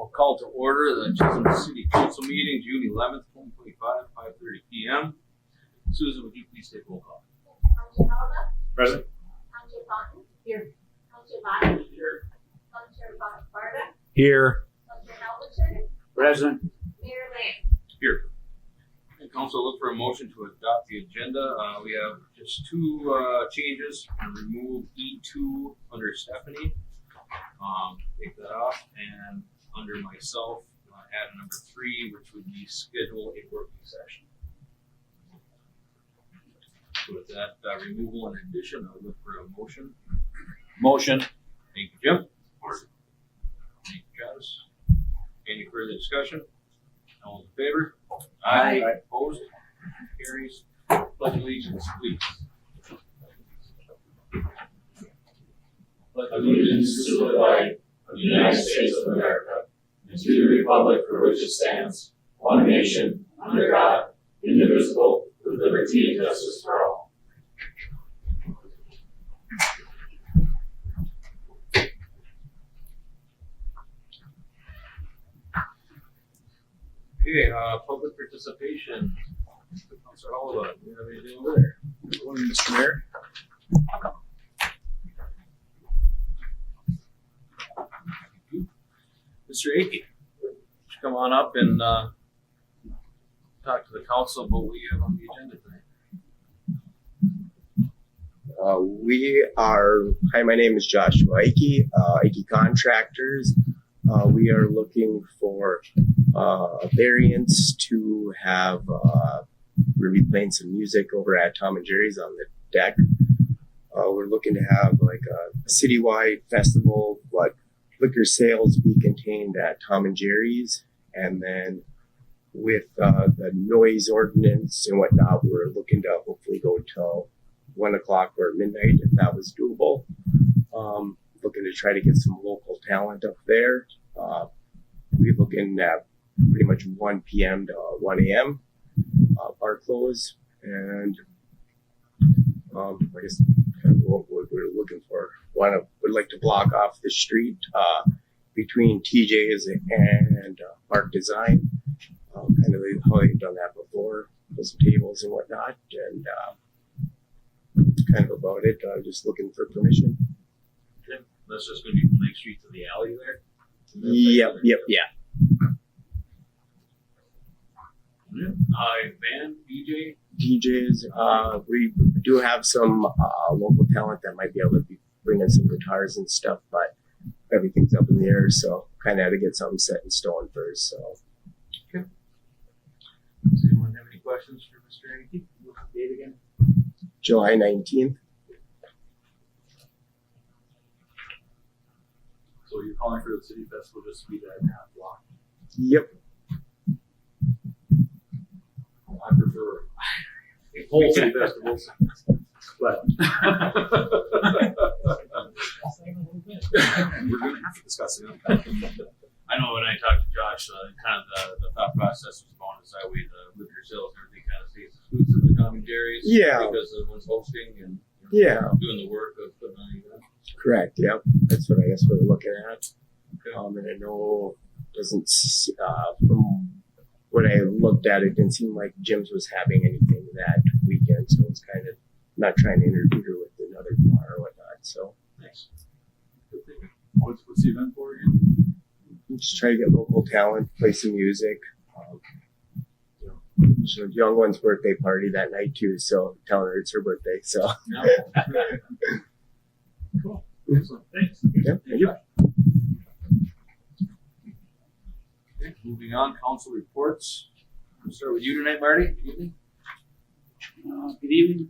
I'll call to order the Chisholm City Council meeting, June 11th, 2025, 5:30 p.m. Susan, would you please take roll call? Councilor Helga? Present. Councilor Fountain? Here. Councilor Biden? Here. Councilor Barda? Here. Councilor Halverson? Present. Mayor Lamb? Here. And council, look for a motion to adopt the agenda. We have just two changes. Remove E2 under Stephanie. Take that off, and under myself, add number 3, which would be schedule a working session. So with that removal and addition, I'll look for a motion. Motion. Thank you, Jim. Thank you, Travis. Any further discussion? All in favor? Aye. Opposed? Carries. Pledge allegiance, please. Pledge allegiance to the flag of the United States of America and to the republic for which it stands, one nation, under God, indivisible, with liberty and justice for all. Okay, public participation. Councilor Oliver, do you have anything over there? Good morning, Mr. Mayor. Mr. Akey, would you come on up and talk to the council about what we have on the agenda tonight? Hi, my name is Joshua Ike, Ike Contractors. We are looking for a variance to have, we're gonna be playing some music over at Tom and Jerry's on the deck. We're looking to have like a citywide festival, like liquor sales be contained at Tom and Jerry's, and then with the noise ordinance and whatnot, we're looking to hopefully go till 1 o'clock or midnight if that was doable. Looking to try to get some local talent up there. We're looking at pretty much 1 p.m. to 1 a.m. Bar close, and I guess kind of what we're looking for. Would like to block off the street between TJ's and Park Design, kind of how they've done that before, with some tables and whatnot, and kind of about it. Just looking for permission. Okay. That's just going to be from Lake Street to the alley there? Yep. Band, DJ? DJs. We do have some local talent that might be able to bring in some guitars and stuff, but everything's up in the air, so kind of had to get something set in stone first. So. Okay. Does anyone have any questions for Mr. Akey? What's the date again? July 19th. So you're calling for the city festival just to be that half block? Yep. I prefer whole city festivals, but we're going to have to discuss it. I know when I talked to Josh, kind of the thought process was going is that way the liquor sales and everything kind of stays exclusive to Tom and Jerry's. Yeah. Because the one's hosting and doing the work of putting on the event. Correct. Yep. That's what I guess we're looking at. Okay. And I know doesn't from what I looked at, it didn't seem like Jim's was having anything that weekend, so it's kind of not trying to interfere with another bar or whatnot. So Nice. Good thing. What's the event for again? just try to get local talent, play some music. It's a young one's birthday party that night too, so telling her it's her birthday. So No. Cool. Excellent. Thanks. Yep. Yep. Okay, moving on, council reports. We'll start with you tonight, Marty. Good evening. Good evening.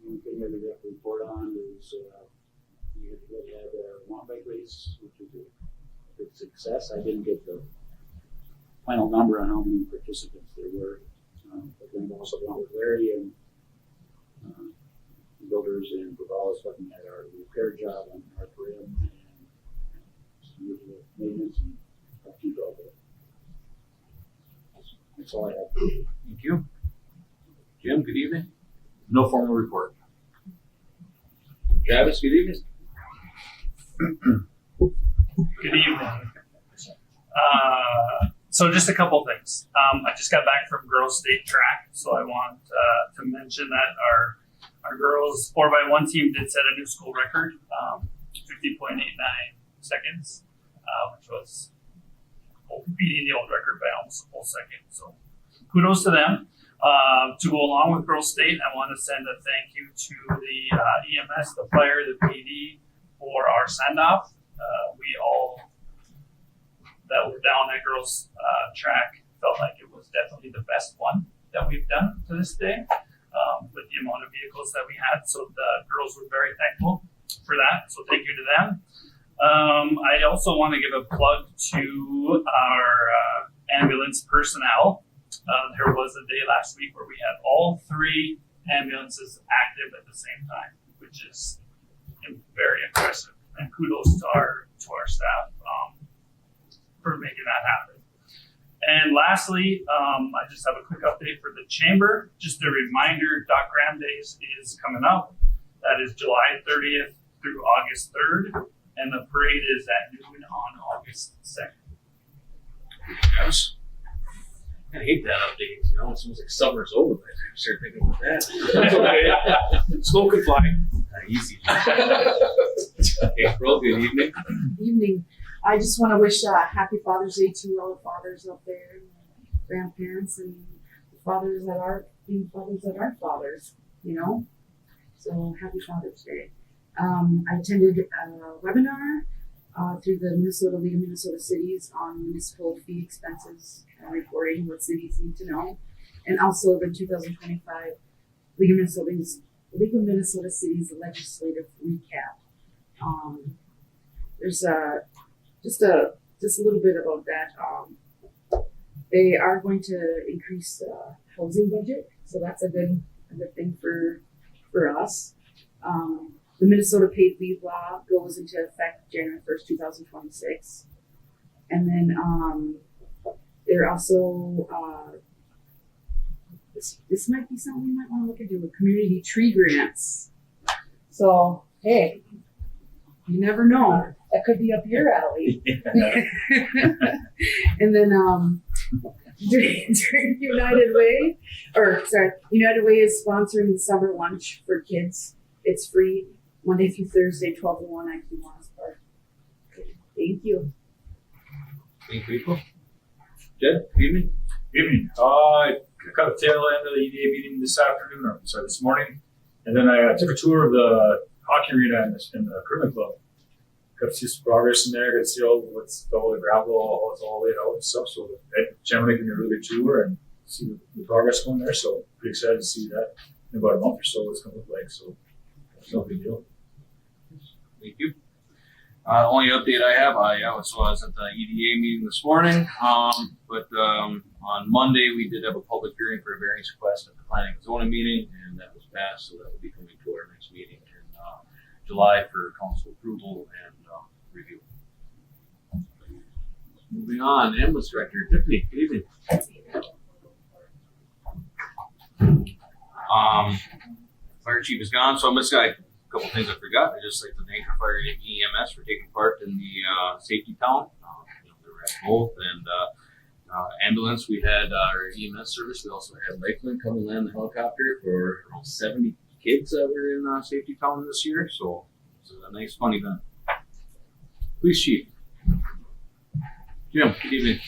One thing that we got to report on is we had a mountain bike race, which was a big success. I didn't get the final number on how many participants there were, but then also went with Larry and builders and Bravales looking at our repair job on North Rim and some usual maintenance and upkeep of it. That's all I have. Thank you. Jim, good evening. No formal report. Travis, good evening. Good evening. So just a couple things. I just got back from girls state track, so I want to mention that our girls 4x1 team did set a new school record, 50.89 seconds, which was beating the old record by almost a full second. So kudos to them. To go along with girls state, I want to send a thank you to the EMS, the fire, the PD for our send off. We all that were down at girls track felt like it was definitely the best one that we've done to this day, with the amount of vehicles that we had. So the girls were very thankful for that. So thank you to them. I also want to give a plug to our ambulance personnel. There was a day last week where we had all 3 ambulances active at the same time, which is very impressive. And kudos to our staff for making that happen. And lastly, I just have a quick update for the chamber. Just a reminder, Doc Graham Days is coming up. That is July 30th through August 3rd, and the parade is at noon on August 2nd. Yes. I hate that update. You know, it seems like summer's over by the time you start thinking about that. That's okay. Smoke and fly. Easy. April, good evening. Evening. I just want to wish happy Father's Day to all the fathers out there, and grandparents, and the fathers that are being fathers that aren't fathers, you know. So happy Father's Day. I attended a webinar through the Minnesota League of Minnesota Cities on municipal fee expenses and reporting, what cities need to know, and also the 2025 League of Minnesota Cities legislative recap. There's just a little bit about that. They are going to increase the housing budget, so that's a good thing for us. The Minnesota paid leave law goes into effect January 1st, 2026. And then they're also, this might be something we might want to look into, with community tree grants. So, hey, you never know. That could be up your alley. And then during United Way is sponsoring the summer lunch for kids. It's free Monday through Thursday, 12 to 1 at Kiwanis Park. Thank you. Thank you, April. Jed, good evening. Evening. I got the tail end of the EDA meeting this morning, and then I took a tour of the hockey arena in the curling club. Got to see some progress in there. Got to see all the gravel, how it's all laid out and stuff. So the gentleman gave me a really good tour and see the progress going there. So pretty excited to see that in about a month or so. What it's going to look like. So it's no big deal. Thank you. The only update I have, I was at the EDA meeting this morning, but on Monday we did have a public hearing for a variance request at the planning and zoning meeting, and that was passed, so that will be coming to our next meeting in July for council approval and review. Moving on, ambulance director, Tiffany, good evening. Fire chief is gone, so I'm just got a couple things I forgot. I just like to thank the fire and EMS for taking part in the safety count. They were at both, and ambulance. We had our EMS service. We also had Lakeland come and land the helicopter for around 70 kids that were in safety count this year. So it was a nice, fun event. Police chief, Jim, good evening.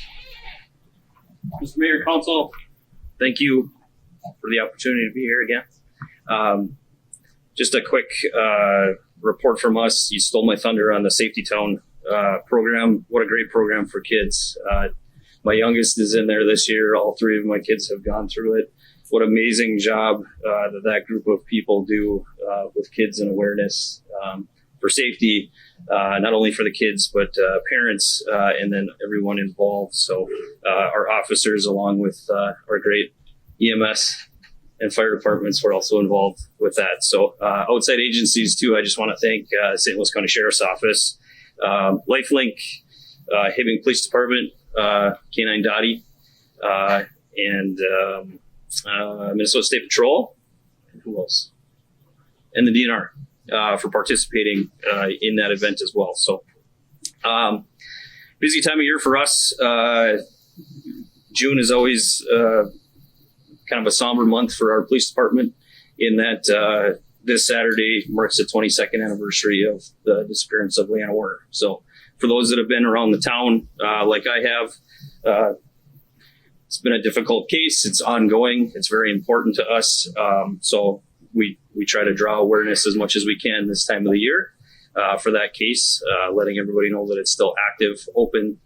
Mr. Mayor, Council, thank you for the opportunity to be here again. Just a quick report from us. You stole my thunder on the Safety Town program. What a great program for kids. My youngest is in there this year. All 3 of my kids have gone through it. What amazing job that group of people do with kids and awareness for safety, not only for the kids, but parents and then everyone involved. So our officers, along with our great EMS and fire departments, were also involved with that. So outside agencies too, I just want to thank St. Louis County Sheriff's Office, LifeLink, Hibbing Police Department, K9 Dottie, and Minnesota State Patrol, and who else? And the DNR for participating in that event as well. So busy time of year for us. June is always kind of a somber month for our police department in that this Saturday marks the 22nd anniversary of the disappearance of Leanna Warner. So for those that have been around the town, like I have, it's been a difficult case. It's ongoing. It's very important to us. So we try to draw awareness as much as we can this time of the year for that case, letting everybody know that it's still active, open.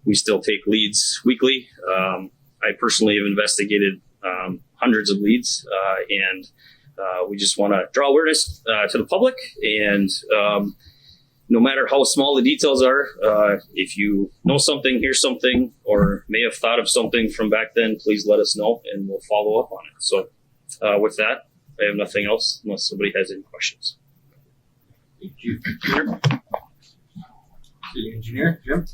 We still take leads weekly. I personally have investigated hundreds of leads, and we just want to draw awareness to the public. And no matter how small the details are, if you know something, hear something, or may have thought of something from back then, please let us know, and we'll follow up on it. So with that, I have nothing else unless somebody has any questions. Thank you, Engineer. City Engineer, Jim?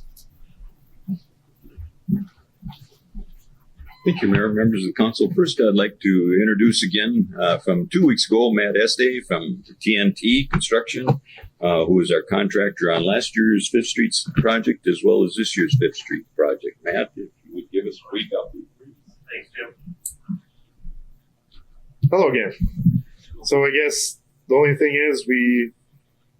Thank you, Mayor, members of the council. First, I'd like to introduce again from 2 weeks ago, Matt Este from TNT Construction, who is our contractor on last year's Fifth Street project as well as this year's Fifth Street project. Matt, if you would give us a brief update, please. Thanks, Jim. Hello again. So I guess the only thing is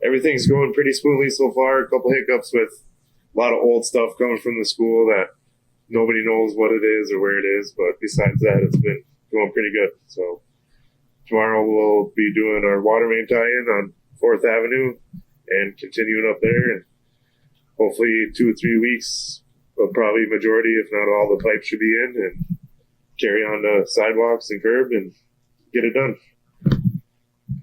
everything's going pretty smoothly so far. A couple hiccups with a lot of old stuff coming from the school that nobody knows what it is or where it is, but besides that, it's been going pretty good. So tomorrow we'll be doing our water main tie-in on 4th Avenue and continuing up there, and hopefully 2 or 3 weeks, but probably majority, if not all, the pipes should be in, and carry on to sidewalks and curb and get it done.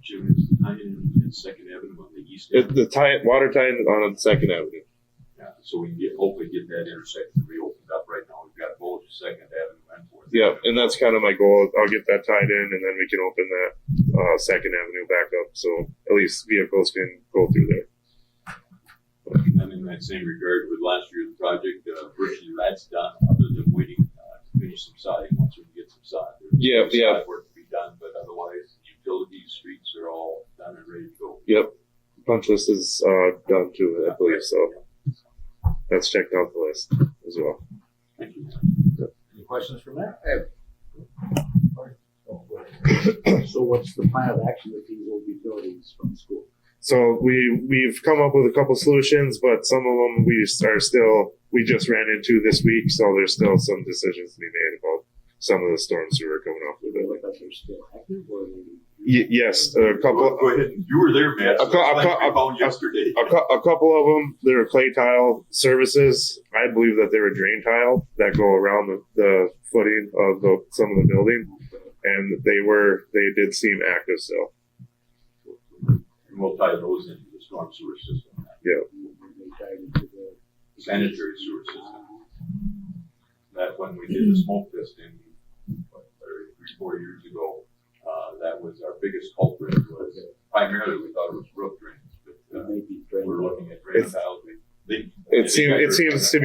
Jim, is the tie-in in Second Avenue on the east end? Water tie-in on 2nd Avenue. Yeah, so we can hopefully get that intersection reopened up. Right now, we've got both Second Avenue and 4th. Yeah, and that's kind of my goal. I'll get that tied in, and then we can open that 2nd Avenue back up, so at least vehicles can go through there. And in that same regard, with last year's project, virtually that's done, other than waiting to finish some siding. Once we get some siding, there's side work to be done, but otherwise, utilities, streets are all done and ready to go. Yep, punch list is done too, I believe. So that's checked off the list as well. Thank you. Any questions from that? So what's the plan of action with these old utilities from school? So we've come up with a couple solutions, but some of them we just ran into this week, so there's still some decisions to be made about some of the storms we were coming off with. Like they're still active, or Yes, a couple. Go ahead. You were there, Matt. I found yesterday. A couple of them, they were clay tile services. I believe that they were drain tile that go around the footing of some of the building, and they did seem active still. And we'll tie those into the storm sewer system. Yeah. Sanitary sewer system. That when we did the smoke testing, 3-4 years ago, that was our biggest culprit. Was primarily we thought it was roof drains, but we're looking at drain tiles. It seems to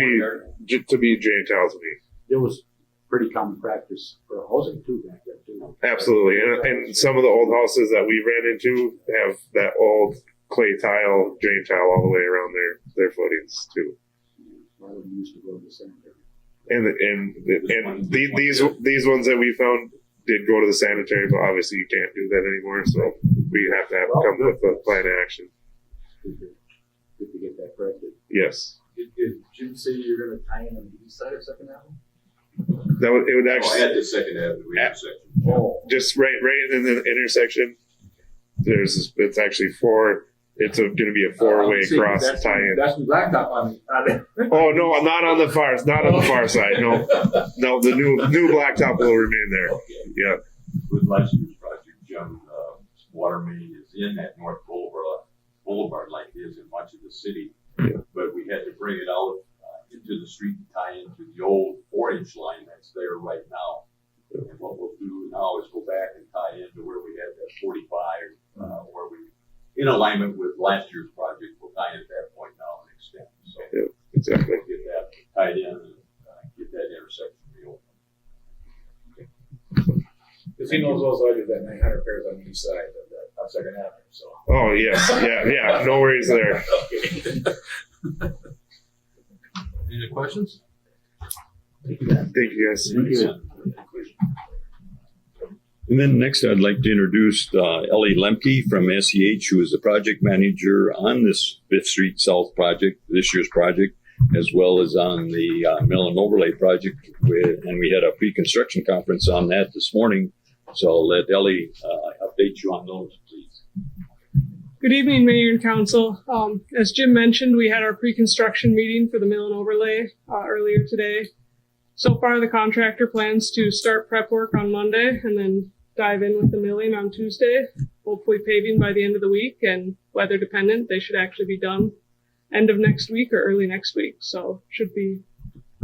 be drain tiles to me. There was pretty common practice for housing too back then too. Absolutely, and some of the old houses that we ran into have that old clay tile, drain tile all the way around their footings too. A lot of them used to go to the cemetery. And these ones that we found did go to the sanitary, but obviously you can't do that anymore. So we have to come up with a plan of action. Good to get that corrected. Yes. Did Jim say you're going to tie in on the east side of Second Avenue? It would actually at the Second Avenue intersection. Oh, just right in the intersection. It's actually it's going to be a 4-way cross tie-in. That's the blacktop on Oh no, not on the far side. No, the new blacktop will remain there. Okay. Yeah. With last year's project, Jim, water main is in that North Boulevard like it is in much of the city. Yeah. But we had to bring it out into the street to tie into the old 4-inch line that's there right now. And what we'll do now is go back and tie into where we had that 45, where we, in alignment with last year's project, we'll tie in at that point now and extend. So Yeah, exactly. we'll get that tied in and get that intersection reopened. because he knows also I did that 900 pairs on the east side of Second Avenue. So Oh yes, yeah. No worries there. questions? Thank you guys. Thank you. And then next, I'd like to introduce Ellie Lemke from SEH, who is the project manager on this Fifth Street South project, this year's project, as well as on the Mill and Overlay project. And we had a pre-construction conference on that this morning. So I'll let Ellie update you on those, please. Good evening, Mayor and Council. As Jim mentioned, we had our pre-construction meeting for the Mill and Overlay earlier today. So far, the contractor plans to start prep work on Monday and then dive in with the milling on Tuesday, hopefully paving by the end of the week, and weather dependent, they should actually be done end of next week or early next week. So should be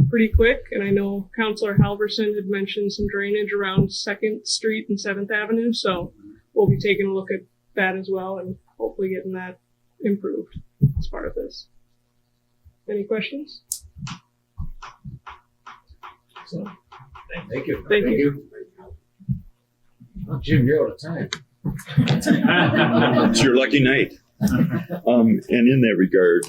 pretty quick. And I know Councilor Halverson had mentioned some drainage around 2nd Street and 7th Avenue. So we'll be taking a look at that as well and hopefully getting that improved as part of this. Any questions? Thank you. Thank you. Oh, Jim, you're out of time. It's your lucky night. And in that regard,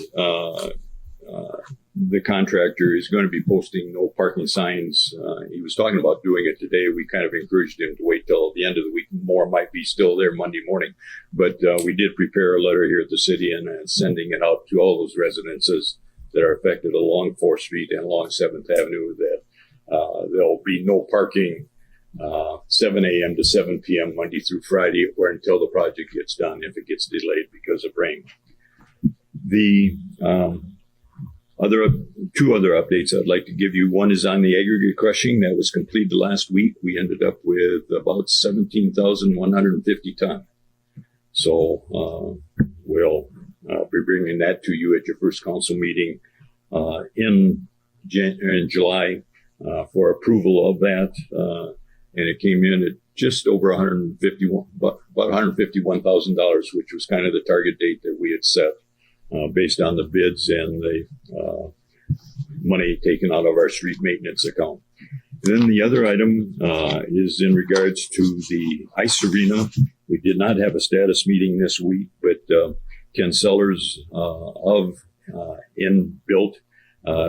the contractor is going to be posting no parking signs. He was talking about doing it today. We kind of encouraged him to wait till the end of the week. More might be still there Monday morning. But we did prepare a letter here at the city and sending it out to all those residences that are affected along 4th Street and along 7th Avenue that there'll be no parking 7 a.m. to 7 p.m. Monday through Friday or until the project gets done if it gets delayed because of rain. The two other updates I'd like to give you. One is on the aggregate crushing that was completed last week. We ended up with about 17,150 ton. So we'll be bringing that to you at your first council meeting in July for approval of that. And it came in at just over about $151,000, which was kind of the target date that we had set based on the bids and the money taken out of our street maintenance account. And then the other item is in regards to the ice arena. We did not have a status meeting this week, but Ken Sellers of InBuilt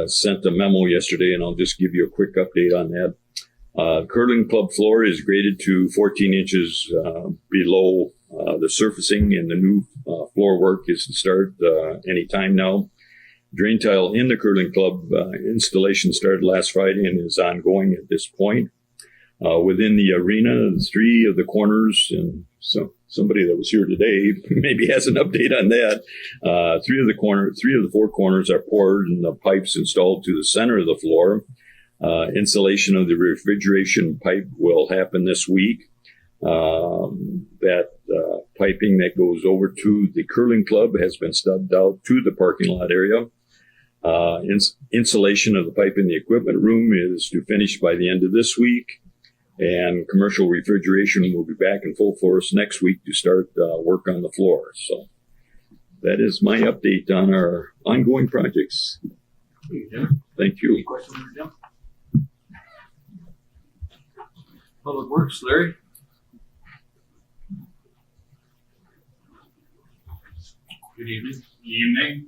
sent a memo yesterday, and I'll just give you a quick update on that. Curling club floor is graded to 14 inches below the surfacing, and the new floor work is to start any time now. Drain tile in the curling club installation started last Friday and is ongoing at this point. Within the arena, 3 of the corners, and so somebody that was here today maybe has an update on that. 3 of the 4 corners are poured and the pipes installed to the center of the floor. Installation of the refrigeration pipe will happen this week. That piping that goes over to the curling club has been stubbed out to the parking lot area. Insulation of the pipe in the equipment room is to finish by the end of this week. And commercial refrigeration will be back in full force next week to start work on the floor. So that is my update on our ongoing projects. Thank you. Any questions for Jim? Public Works, Larry? Good evening. Evening.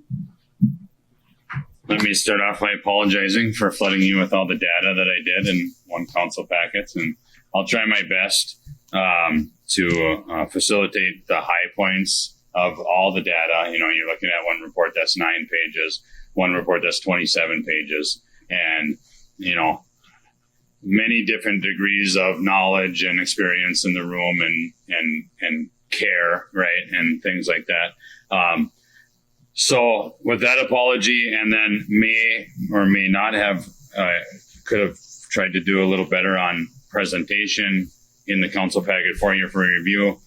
Let me start off by apologizing for flooding you with all the data that I did in one council packet, and I'll try my best to facilitate the high points of all the data. You know, you're looking at one report that's 9 pages, one report that's 27 pages, and, you know, many different degrees of knowledge and experience in the room and care, right, and things like that. So with that apology, and then may or may not have, could have tried to do a little better on presentation in the council packet for you for review.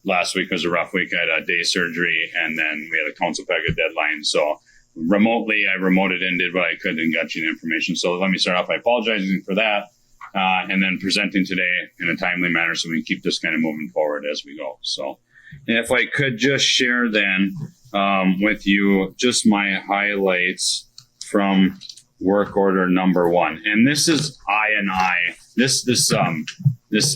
Last week was a rough week. I had a day surgery, and then we had a council packet deadline. So remotely, I remoted in, did what I could, and got you the information. So let me start off by apologizing for that, and then presenting today in a timely manner so we can keep this kind of moving forward as we go. So if I could just share then with you just my highlights from work order number 1. And this is I&I. This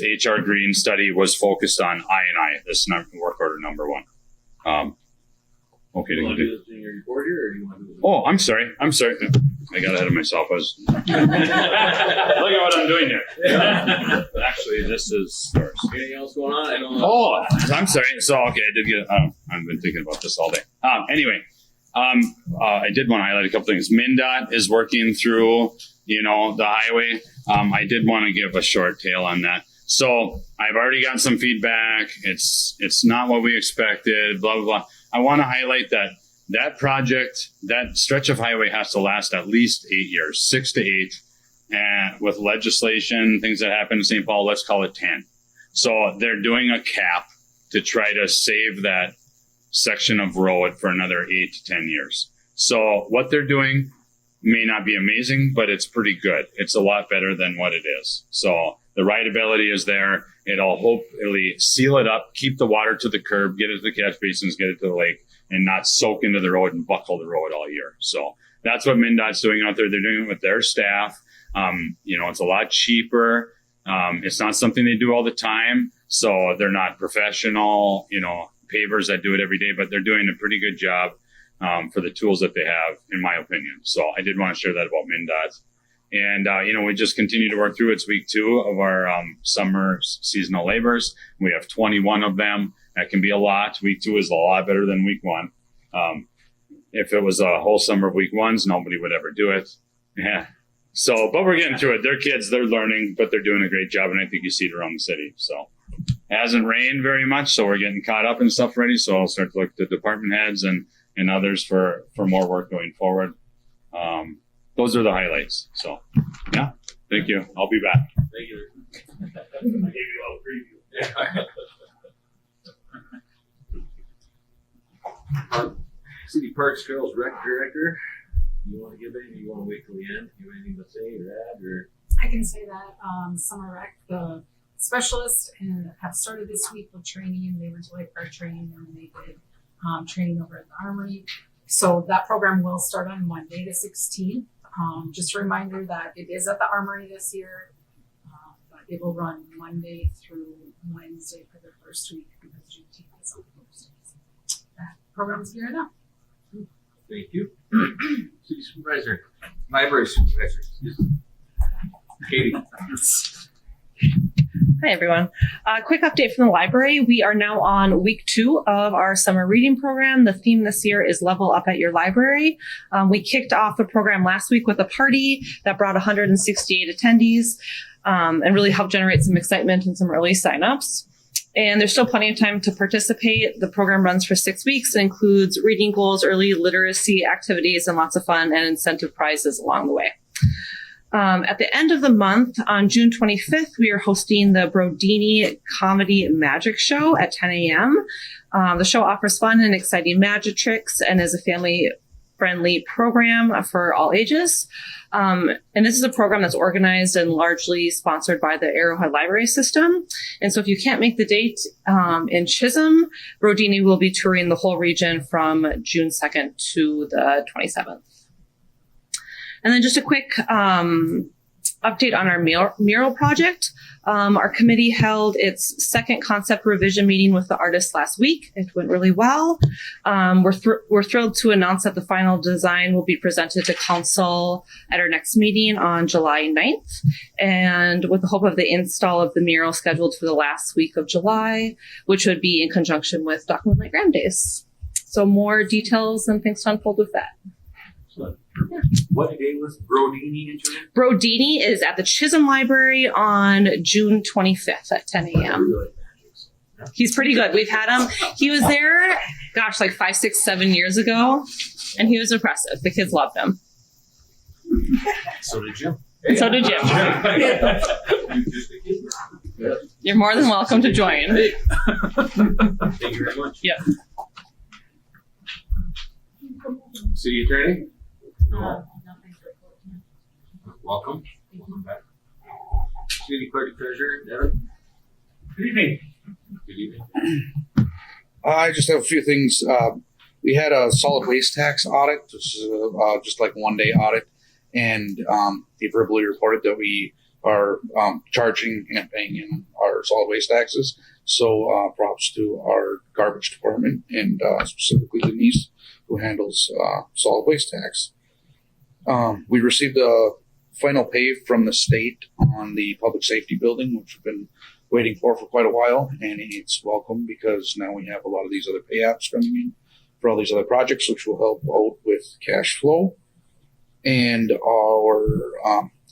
HR Green study was focused on I&I, this work order number 1. okay to You want to continue. do this in your report here, or do you want to do this? Oh, I'm sorry. I got ahead of myself. I was look at what I'm doing here. Actually, this is yours. Anything else going on? I don't know. Oh, I'm sorry. So, okay, I did get. I've been thinking about this all day. Anyway, I did want to highlight a couple things. MnDOT is working through, the highway. I did want to give a short tale on that. So I've already got some feedback. It's not what we expected. Blah blah blah. I want to highlight that project, that stretch of highway has to last at least 8 years, 6 to 8. And with legislation, things that happen in St. Paul, let's call it 10. So they're doing a cap to try to save that section of road for another 8 to 10 years. So what they're doing may not be amazing, but it's pretty good. It's a lot better than what it is. So the rideability is there. It'll hopefully seal it up, keep the water to the curb, get it to the catch basins, get it to the lake, and not soak into the road and buckle the road all year. So that's what MnDOT's doing out there. They're doing it with their staff. It's a lot cheaper. It's not something they do all the time. So they're not professional, pavers that do it every day, but they're doing a pretty good job for the tools that they have, in my opinion. So I did want to share that about MnDOT. And, we just continue to work through. It's week 2 of our summer seasonal labors. We have 21 of them. That can be a lot. Week 2 is a lot better than week 1. If it was a whole summer of week 1s, nobody would ever do it. Yeah. So, but we're getting through it. They're kids, they're learning, but they're doing a great job. And I think you see it around the city. So it hasn't rained very much. So we're getting caught up and stuff ready. So I'll start to look at the department heads and others for more work going forward. Those are the highlights. So, yeah, thank you. I'll be back. Thank you. I gave you a little preview. City Parks Trails Rec Director, you want to give anything? You want to wait till the end? You have anything to say or add? Or I can say that Summer Rec, the specialists, have started this week with training. They went to lifeguard training and they did training over at the Armory. So that program will start on Monday, the 16th. Just a reminder that it is at the Armory this year, but it will run Monday through Wednesday for the first week because Juneteenth is on Thursdays. That program's geared up. thank you. City Supervisor, Library Supervisor, excuse me. Katie. Hi, everyone. Quick update from the library. We are now on week 2 of our summer reading program. The theme this year is Level Up at Your Library. We kicked off the program last week with a party that brought 168 attendees and really helped generate some excitement and some early signups. And there's still plenty of time to participate. The program runs for 6 weeks and includes reading goals, early literacy activities, and lots of fun and incentive prizes along the way. At the end of the month, on June 25th, we are hosting the Brodini Comedy Magic Show at 10 a.m. The show offers fun and exciting magic tricks and is a family-friendly program for all ages. And this is a program that's organized and largely sponsored by the Arrowhead Library System. And so if you can't make the date in Chisholm, Brodini will be touring the whole region from June 2nd to the 27th. And then just a quick update on our mural project. Our committee held its second concept revision meeting with the artists last week. It went really well. We're thrilled to announce that the final design will be presented to council at our next meeting on July 9th. And with the hope of the install of the mural scheduled for the last week of July, which would be in conjunction with Dock Moonlight Graham Days. So more details and things to unfold with that. Excellent. What day was Brodini introduced? Brodini is at the Chisholm Library on June 25th at 10 a.m. He's pretty good. We've had him. He was there, like 5, 6, 7 years ago, and he was impressive. The kids loved him. So did Jim. And so did Jim. You're more than welcome to join. Thank you very much. Yeah. City Attorney? No. Welcome. Welcome back. City Clerk Treasurer, Devin? Good evening. Good evening. I just have a few things. We had a solid waste tax audit, which is just like 1-day audit, and they verbally reported that we are charging and paying in our solid waste taxes. So props to our garbage department and specifically Denise. who handles solid waste tax. We received a final pay from the state on the public safety building, which we've been waiting for quite a while, and it's welcome because now we have a lot of these other pay apps coming in for all these other projects, which will help out with cash flow. And our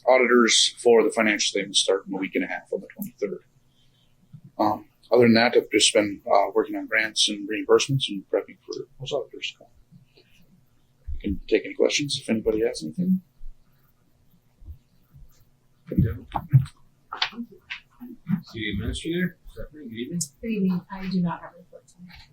auditors for the financial statements start in a week and a half on the 23rd. Other than that, I've just been working on grants and reimbursements and prepping for those auditors to come. You can take any questions if anybody has anything. City Administrator, Stephanie, good evening. Good evening. I do not have a report tonight.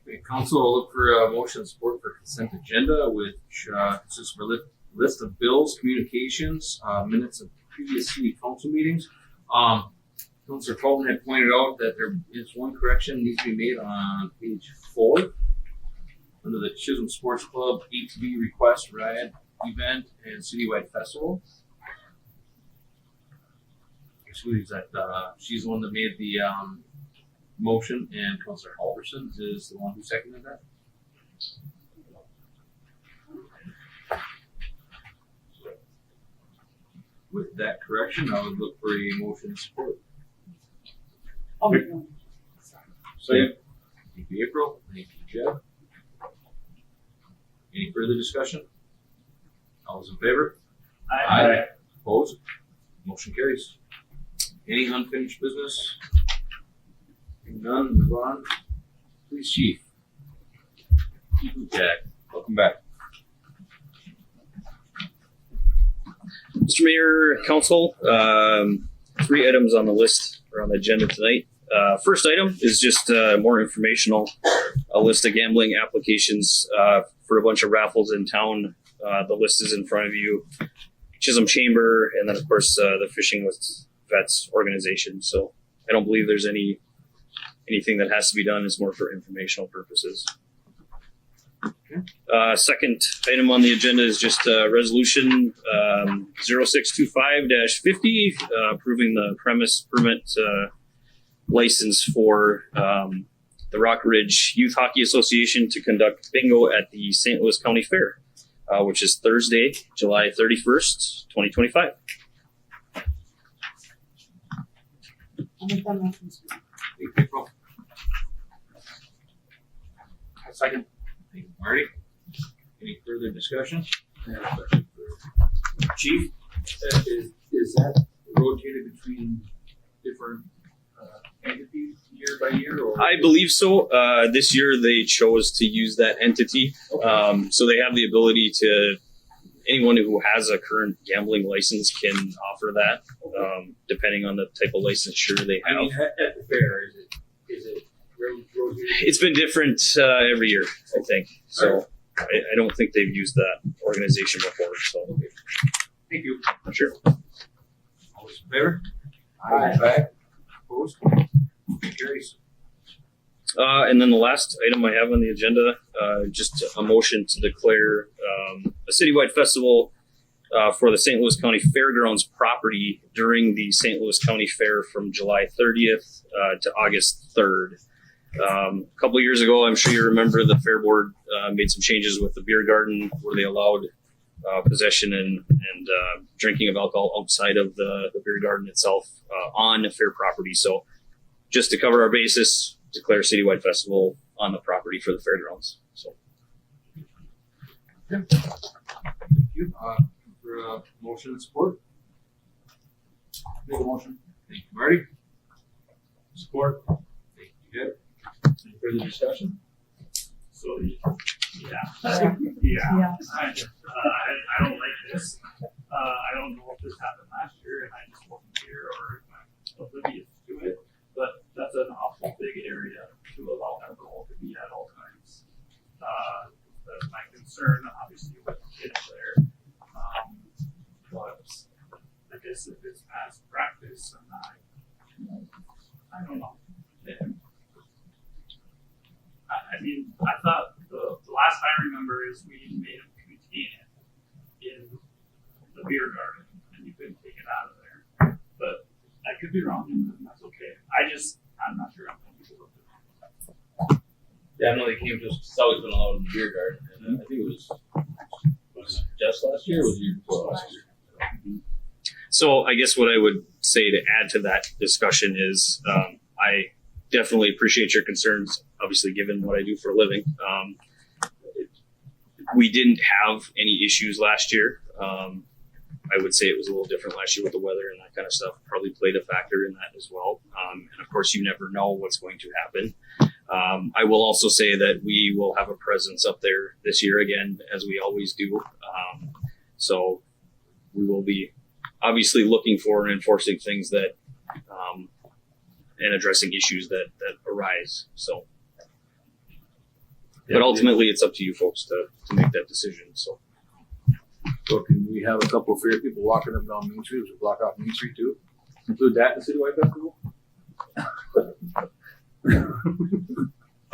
Okay, Council will look for a motion support for consent agenda, which consists of a list of bills, communications, minutes of previous city council meetings. Councilor Fulton had pointed out that there is one correction needs to be made on page 4 under the Chisholm Sports Club ATV request ride event and citywide festival. Actually, that she's the one that made the motion, and Councilor Halverson is the one who seconded that. With that correction, I would look for a motion support. Second. Thank you, April. Thank you, Jeff. Any further discussion? All those in favor? Aye. Opposed? Motion carries. Any unfinished business? None, move on. Police Chief. Jack, welcome back. Mr. Mayor, Council, 3 items on the list or on the agenda tonight. First item is just more informational, a list of gambling applications for a bunch of raffles in town. The list is in front of you. Chisholm Chamber, and then of course the Fishing with Vets organization. So I don't believe there's anything that has to be done. It's more for informational purposes. Second item on the agenda is just resolution 0625-50 approving the premise permit license for the Rock Ridge Youth Hockey Association to conduct bingo at the St. Louis County Fair, which is Thursday, July 31st, 2025. I'll make that motion. Thank you, April. Second. Thank you, Marty. Any further discussion? Chief, Is that rotated between different entities year by year? Or? I believe so. This year they chose to use that entity. So they have the ability to, anyone who has a current gambling license can offer that, depending on the type of licensure they have. I mean, at the fair, is it rotated? It's been different every year, I think. So I don't think they've used that organization before. So thank you. Sure. All those in favor? Aye. Opposed? Carries. And then the last item I have on the agenda, just a motion to declare a citywide festival for the St. Louis County Fairgrounds property during the St. Louis County Fair from July 30th to August 3rd. A couple of years ago, I'm sure you remember the Fair Board made some changes with the beer garden where they allowed possession and drinking of alcohol outside of the beer garden itself on fair property. So just to cover our basis, declare a citywide festival on the property for the fairgrounds. So Thank you. For motion and support. Make a motion. Thank you, Marty. Support. Thank you, Jeff. Any further discussion? So yeah. I don't like this. I don't know if this happened last year and I just wasn't here or if I'm oblivious to it, but that's an awful big area to allow alcohol to be at all times. That's my concern, obviously, with kids there. But I guess if it's past practice, and I don't know. I mean, I thought the last I remember is we made them contain it in the beer garden, and you couldn't take it out of there. But I could be wrong, and that's okay. I'm not sure I'm comfortable with it. Yeah, I know they came to us. It's always been allowed in the beer garden, and I think it was just last year. Or was the year before last year? So I guess what I would say to add to that discussion is I definitely appreciate your concerns, obviously, given what I do for a living. We didn't have any issues last year. I would say it was a little different last year with the weather and that kind of stuff. Probably played a factor in that as well. And of course, you never know what's going to happen. I will also say that we will have a presence up there this year again, as we always do. So we will be obviously looking for and enforcing things that and addressing issues that arise. So, but ultimately, it's up to you folks to make that decision. So can we have a couple of fair people walking up down Main Street, which would block off Main Street too? Include that in the citywide festival?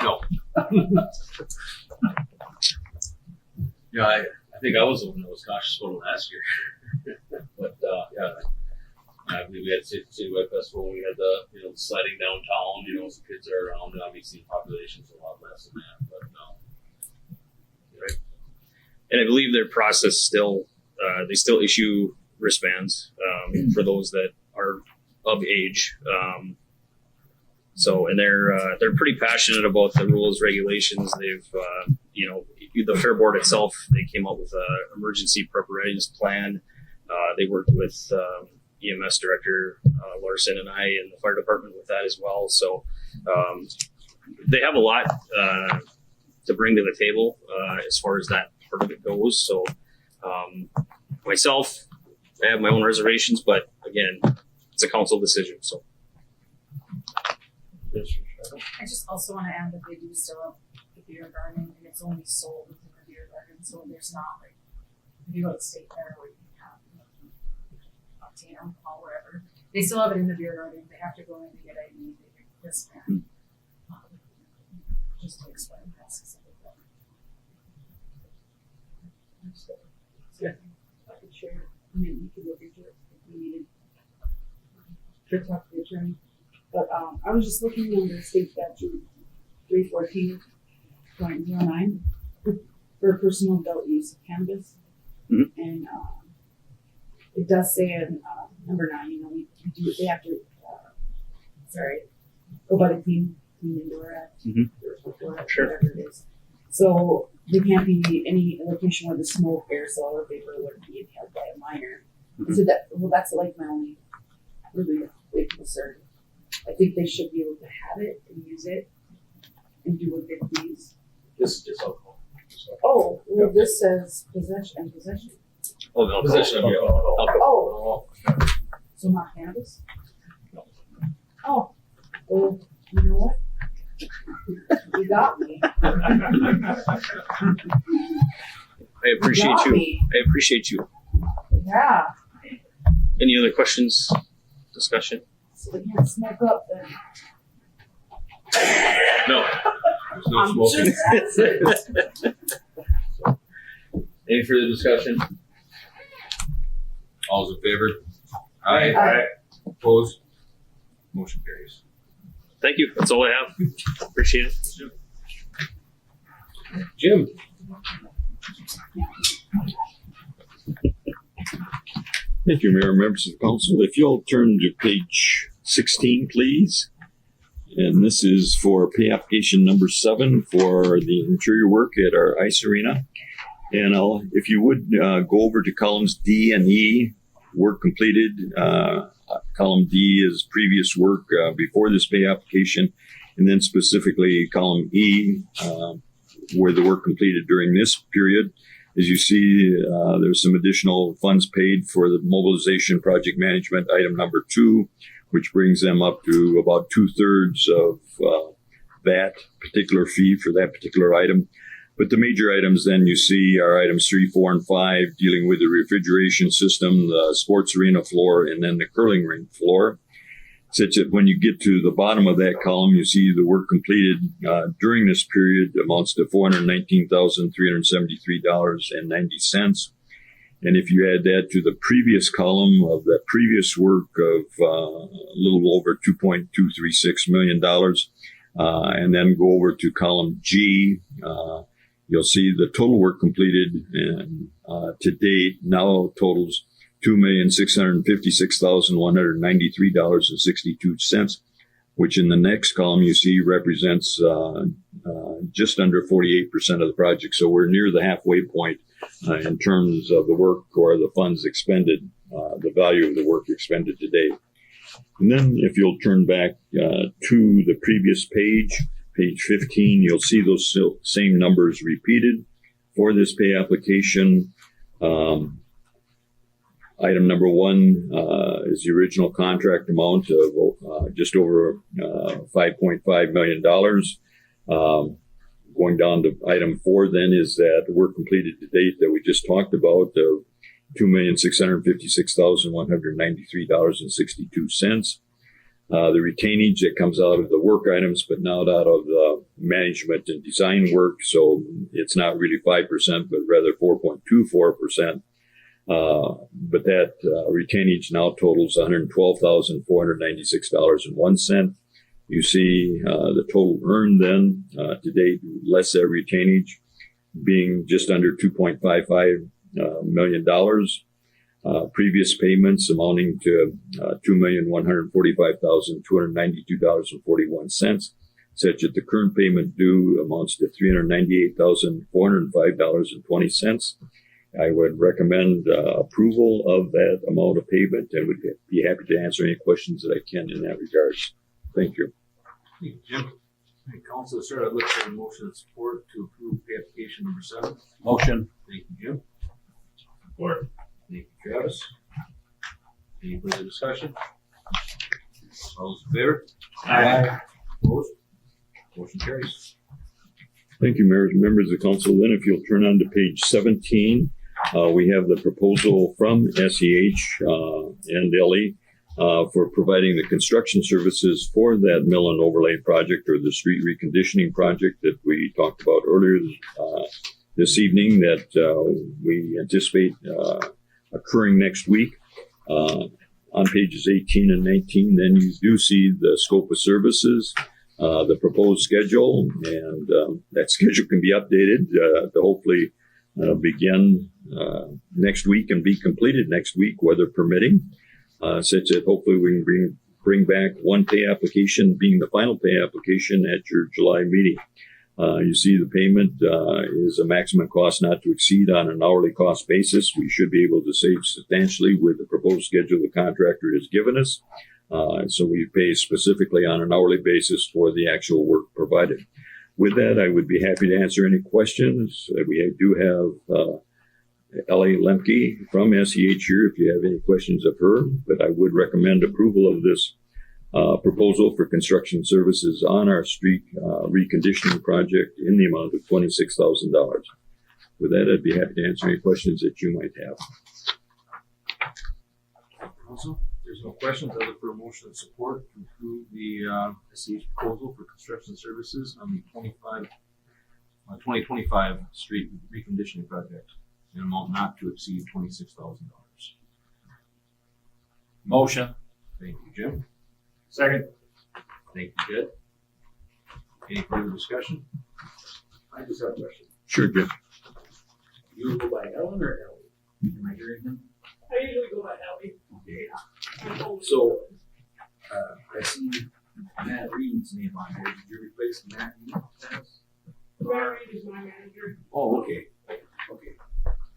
No. Yeah, I think I was the one that was cautious about it last year. But yeah, I believe we had citywide festival. We had the the sliding downtown. Some kids are around, and obviously the population's a lot less than that. But right. And I believe their process still they still issue wristbands for those that are of age. So and they're pretty passionate about the rules, regulations. They've the Fair Board itself, they came up with an emergency preparedness plan. They worked with EMS director Larson and I in the fire department with that as well. So they have a lot to bring to the table as far as that part of it goes. So myself, I have my own reservations, but again, it's a council decision. So I just also want to add that they do still have the beer garden, and it's only sold within the beer garden, so there's not like if you go to State Fair where you can have octane alcohol, wherever. They still have it in the beer garden. They have to go in to get ID. They get this man. Just to explain that specifically. Yeah. I could share. I mean, you could look into it if you needed to talk to the attorney. But I was just looking under state statute 314.09 for personal adult use of cannabis. Mm-hmm. And it does say in number 9, we do, they have to, go by the Clean Indoor Act. Mm-hmm. Sure. Whatever it is. So there can't be any location where the smoke, aerosol, or vapor would be inhaled by a minor. Mm-hmm. So that's like my only really big concern. I think they should be able to have it and use it and do what they please. this is just alcohol. Oh, well, this says possession. Oh, no, Possession of alcohol. Oh, so not cannabis? Oh, well, you know what? You got me. I appreciate got you. me. I appreciate you. Yeah. Any other questions? Discussion? So they can't smoke up then. No, there's no I'm smoking. just asking. Any further discussion? All's in favor? Aye. Aye. Opposed? Motion carries. Thank you. That's all I have. Appreciate it. Jim? Thank you, Mayor, members of the council. If you'll turn to page 16, please. And this is for pay application number 7 for the interior work at our ice arena. And if you would go over to columns D and E, work completed. Column D is previous work before this pay application. And then specifically column E, where the work completed during this period. As you see, there's some additional funds paid for the mobilization project management item number 2, which brings them up to about 2/3 of that particular fee for that particular item. But the major items then you see are items 3, 4, and 5 dealing with the refrigeration system, the sports arena floor, and then the curling rink floor. Such that when you get to the bottom of that column, you see the work completed during this period amounts to $419,373.90. And if you add that to the previous column of that previous work of a little over $2.236 million, and then go over to column G. You'll see the total work completed and to date now totals $2,656,193.62, which in the next column you see represents just under 48% of the project. So we're near the halfway point in terms of the work or the funds expended, the value of the work expended to date. And then if you'll turn back to the previous page, page 15, you'll see those same numbers repeated for this pay application. Item number 1 is the original contract amount of just over $5.5 million. Going down to item 4 then is that work completed to date that we just talked about, the $2,656,193.62. The retainage that comes out of the work items, but not out of the management and design work. So it's not really 5%, but rather 4.24%. But that retainage now totals $112,496.01. You see the total earned then to date, less that retainage, being just under $2.55 million. Previous payments amounting to $2,145,292.41, such that the current payment due amounts to $398,405.20. I would recommend approval of that amount of payment and would be happy to answer any questions that I can in that regard. Thank you. Thank you, Jim. Hey, Council, sir, I'd look for a motion of support to approve pay application number 7. Motion. Thank you, Jim. Support. Thank you, Travis. Any further discussion? All those in favor? Aye. Opposed? Motion carries. Thank you, members of council. Then if you'll turn on to page 17, we have the proposal from SEH and LE for providing the construction services for that mill and overlay project or the street reconditioning project that we talked about earlier this evening that we anticipate occurring next week. On pages 18 and 19, then you do see the scope of services, the proposed schedule, and that schedule can be updated to hopefully begin next week and be completed next week, weather permitting, such that hopefully we can bring back one pay application being the final pay application at your July meeting. You see the payment is a maximum cost not to exceed on an hourly cost basis. We should be able to save substantially with the proposed schedule the contractor has given us. So we pay specifically on an hourly basis for the actual work provided. With that, I would be happy to answer any questions. We do have Ellie Lemke from SEH here if you have any questions of her, but I would recommend approval of this proposal for construction services on our street reconditioning project in the amount of $26,000. With that, I'd be happy to answer any questions that you might have. Council, if there's no questions, I look for a motion of support to approve the SEH proposal for construction services on the 2025 street reconditioning project in an amount not to exceed $26,000. Motion. Thank you, Jim. Second. Thank you, Jed. Any further discussion? I just have a question. Sure, Jim. You go by Ellen or Ellie? Am I hearing him? I usually go by Ellie. Okay. I'm told So, I see Matt Reed's name on here. Did you replace Matt Reed? Mary is my manager. Oh, okay. Okay.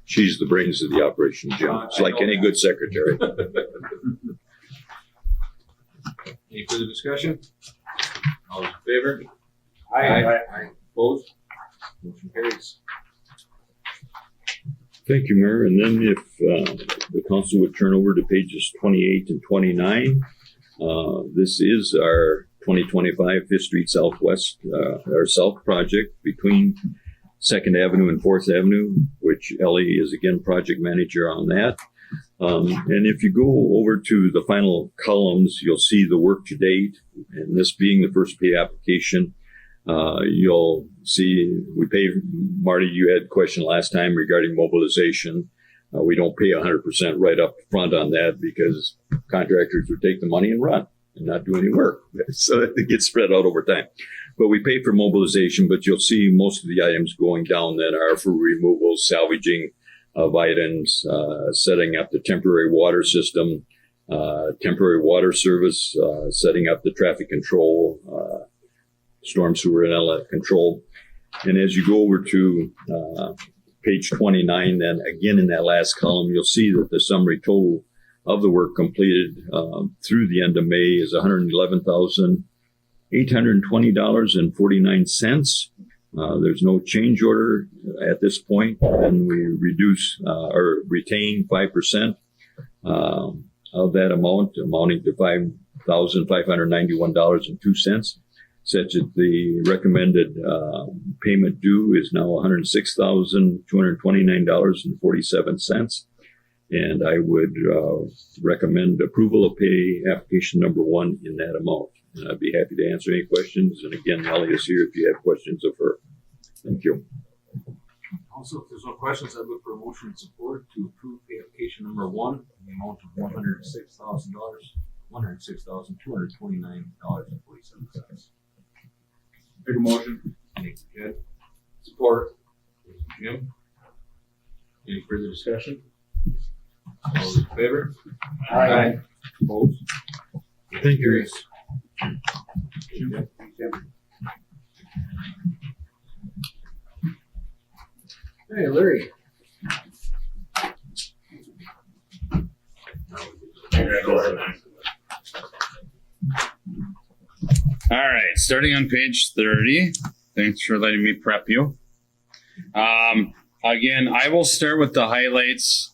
She's the brains of the operation, Jim. It's like any good secretary. Any further discussion? All those in favor? Aye. Opposed? Motion carries. Thank you, Mayor. And then if the council would turn over to pages 28 and 29, this is our 2025 Fifth Street Southwest, our South project between 2nd Avenue and 4th Avenue, which Ellie is again project manager on that. And if you go over to the final columns, you'll see the work to date, and this being the first pay application, you'll see we pay, Marty, you had a question last time regarding mobilization. We don't pay 100% right up front on that because contractors would take the money and run and not do any work. So it gets spread out over time. but we pay for mobilization, but you'll see most of the items going down then are for removal, salvaging of items, setting up the temporary water system, temporary water service, setting up the traffic control, storm sewer and outlet control. And as you go over to page 29, then again in that last column, you'll see that the summary total of the work completed through the end of May is $111,820.49. There's no change order at this point. Then we reduce or retain 5% of that amount, amounting to $5,591.02. Such that the recommended payment due is now $106,229.47. And I would recommend approval of pay application number 1 in that amount. And I'd be happy to answer any questions. And again, Nellie is here if you have questions of her. Thank you. Also, if there's no questions, I'd look for a motion and support to approve pay application number 1 in the amount of $106,229.47. Make a motion. Thank you, Jed. Support. Thank you, Jim. Any further discussion? All those in favor? Aye. Opposed? Thank you. Carries. Hey, Larry. All right, starting on page 30. Thanks for letting me prep you. Again, I will start with the highlights,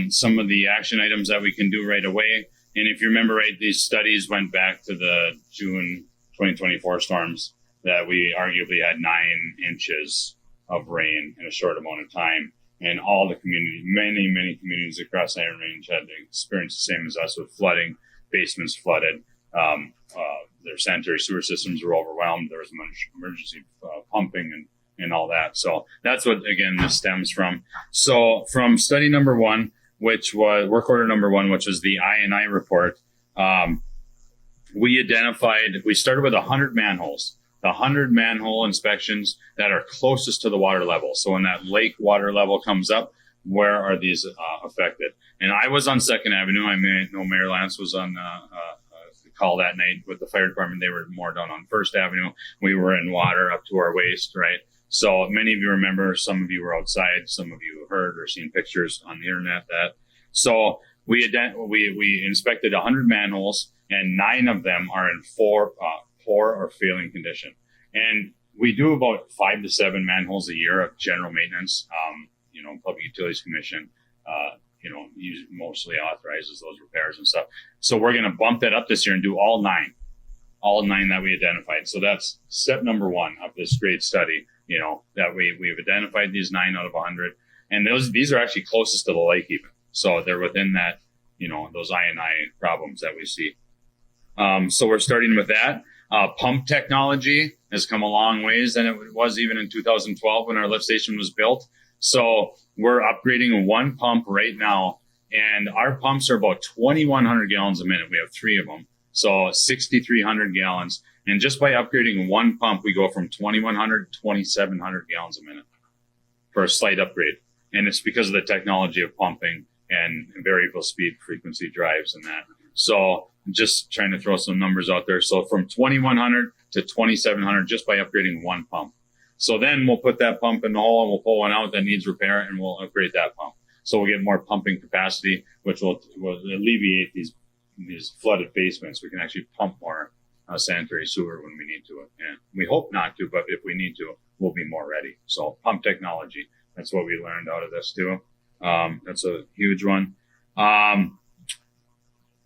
some of the action items that we can do right away. And if you remember right, these studies went back to the June 2024 storms that we arguably had 9 inches of rain in a short amount of time. And all the communities, many communities across Iron Range had experienced the same as us with flooding, basements flooded. Their sanitary sewer systems were overwhelmed. There was emergency pumping and all that. So that's what, again, this stems from. So from study number 1, which was work order number 1, which was the I&I report, we started with 100 manholes, the 100 manhole inspections that are closest to the water level. So when that lake water level comes up, where are these affected? And I was on 2nd Avenue. I know Mayor Lance was on call that night with the fire department. They were more down on 1st Avenue. We were in water up to our waist, right? So many of you remember, some of you were outside, some of you heard or seen pictures on the internet that. So we inspected 100 manholes, and 9 of them are in poor or failing condition. And we do about 5 to 7 manholes a year of general maintenance. Public Utilities Commission, mostly authorizes those repairs and stuff. So we're going to bump that up this year and do all 9 that we identified. So that's step number 1 of this great study, that we've identified these 9 out of 100. And these are actually closest to the lake even. So they're within that, those I&I problems that we see. So we're starting with that. Pump technology has come a long ways than it was even in 2012 when our lift station was built. So we're upgrading 1 pump right now, and our pumps are about 2,100 gallons a minute. We have 3 of them. So 6,300 gallons. And just by upgrading 1 pump, we go from 2,100 to 2,700 gallons a minute for a slight upgrade. And it's because of the technology of pumping and variable speed frequency drives and that. So just trying to throw some numbers out there. So from 2,100 to 2,700 just by upgrading 1 pump. So then we'll put that pump in the hole and we'll pull one out that needs repair and we'll upgrade that pump. So we'll get more pumping capacity, which will alleviate these flooded basements. We can actually pump more sanitary sewer when we need to. And we hope not to, but if we need to, we'll be more ready. So pump technology, that's what we learned out of this too. That's a huge one.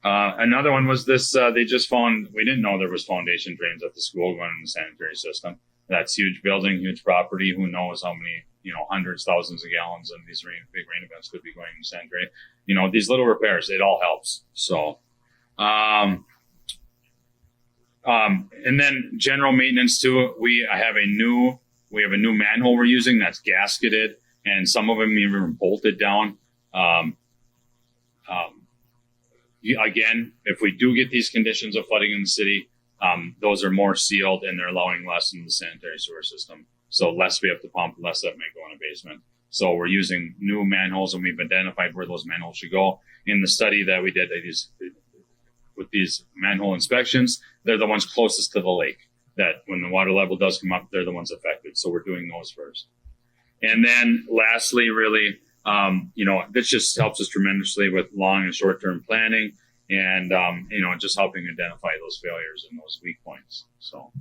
Another one was this, they just found, we didn't know there was foundation drains at the school going in the sanitary system. That's huge building, huge property. Who knows how many, hundreds, thousands of gallons of these big rain events could be going in sanitary. These little repairs, it all helps. So, and then general maintenance too. We have a new manhole we're using that's gasketed, and some of them even bolted down. Again, if we do get these conditions of flooding in the city, those are more sealed and they're allowing less in the sanitary sewer system. So less we have to pump, less that may go in a basement. So we're using new manholes, and we've identified where those manholes should go. In the study that we did, with these manhole inspections, they're the ones closest to the lake. That when the water level does come up, they're the ones affected. So we're doing those first. And then lastly, really, this just helps us tremendously with long and short-term planning and, just helping identify those failures and those weak points. So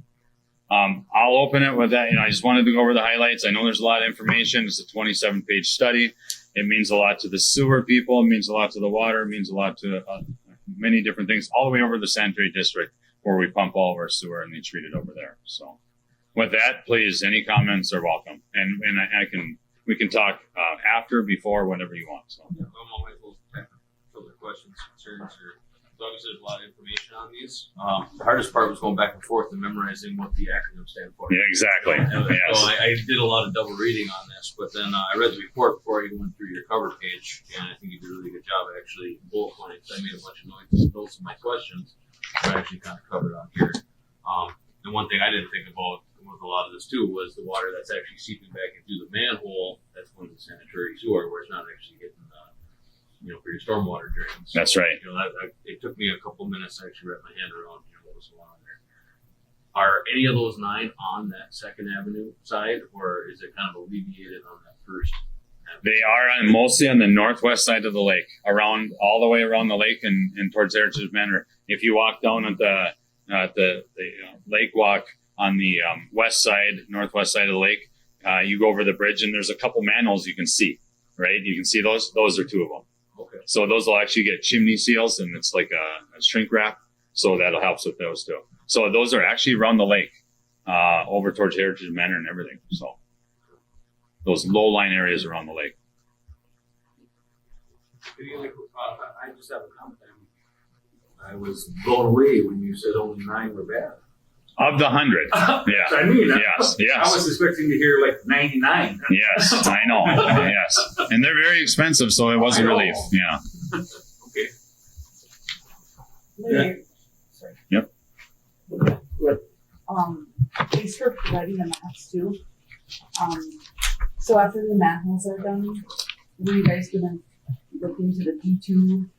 I'll open it with that. I just wanted to go over the highlights. I know there's a lot of information. It's a 27-page study. It means a lot to the sewer people. It means a lot to the water. It means a lot to many different things, all the way over the sanitary district where we pump all of our sewer and they treat it over there. So with that, please, any comments are welcome. And we can talk after, before, whatever you want. So. I'm always further questions, concerns, or as long as there's a lot of information on these. The hardest part was going back and forth and memorizing what the acronyms stand for. Yeah, exactly. Yes. So I did a lot of double reading on this, but then I read the report before I went through your cover page, and I think you did a really good job actually bullet points. I made a bunch of notes of my questions, but I actually kind of covered on here. And one thing I didn't think about with a lot of this too was the water that's actually seeping back into the manhole that's going to the sanitary sewer, where it's not actually getting for your stormwater drains. So, that's right. It took me a couple minutes to actually wrap my hand around what was going on there. Are any of those 9 on that Second Avenue side, or is it kind of alleviated on that First Avenue? They are mostly on the northwest side of the lake, all the way around the lake and towards Heritage Manor. If you walk down at the lake walk on the northwest side of the lake, you go over the bridge and there's a couple manholes you can see, right? You can see those. Those are 2 of them. Okay. So those will actually get chimney seals, and it's like a shrink wrap. So that'll help with those too. So those are actually around the lake, over towards Heritage Manor and everything. So those low line areas around the lake. I just have a comment. I was blown away when you said only 9 were bad. Of the 100, yeah. I mean, yes. I was expecting to hear like 99. Yes, I know. Yes, and they're very expensive, so it was a relief. Yeah. Okay. Larry, sorry. Yep. Thanks for providing the maps too. So after the manholes are done, were you guys gonna look into the P2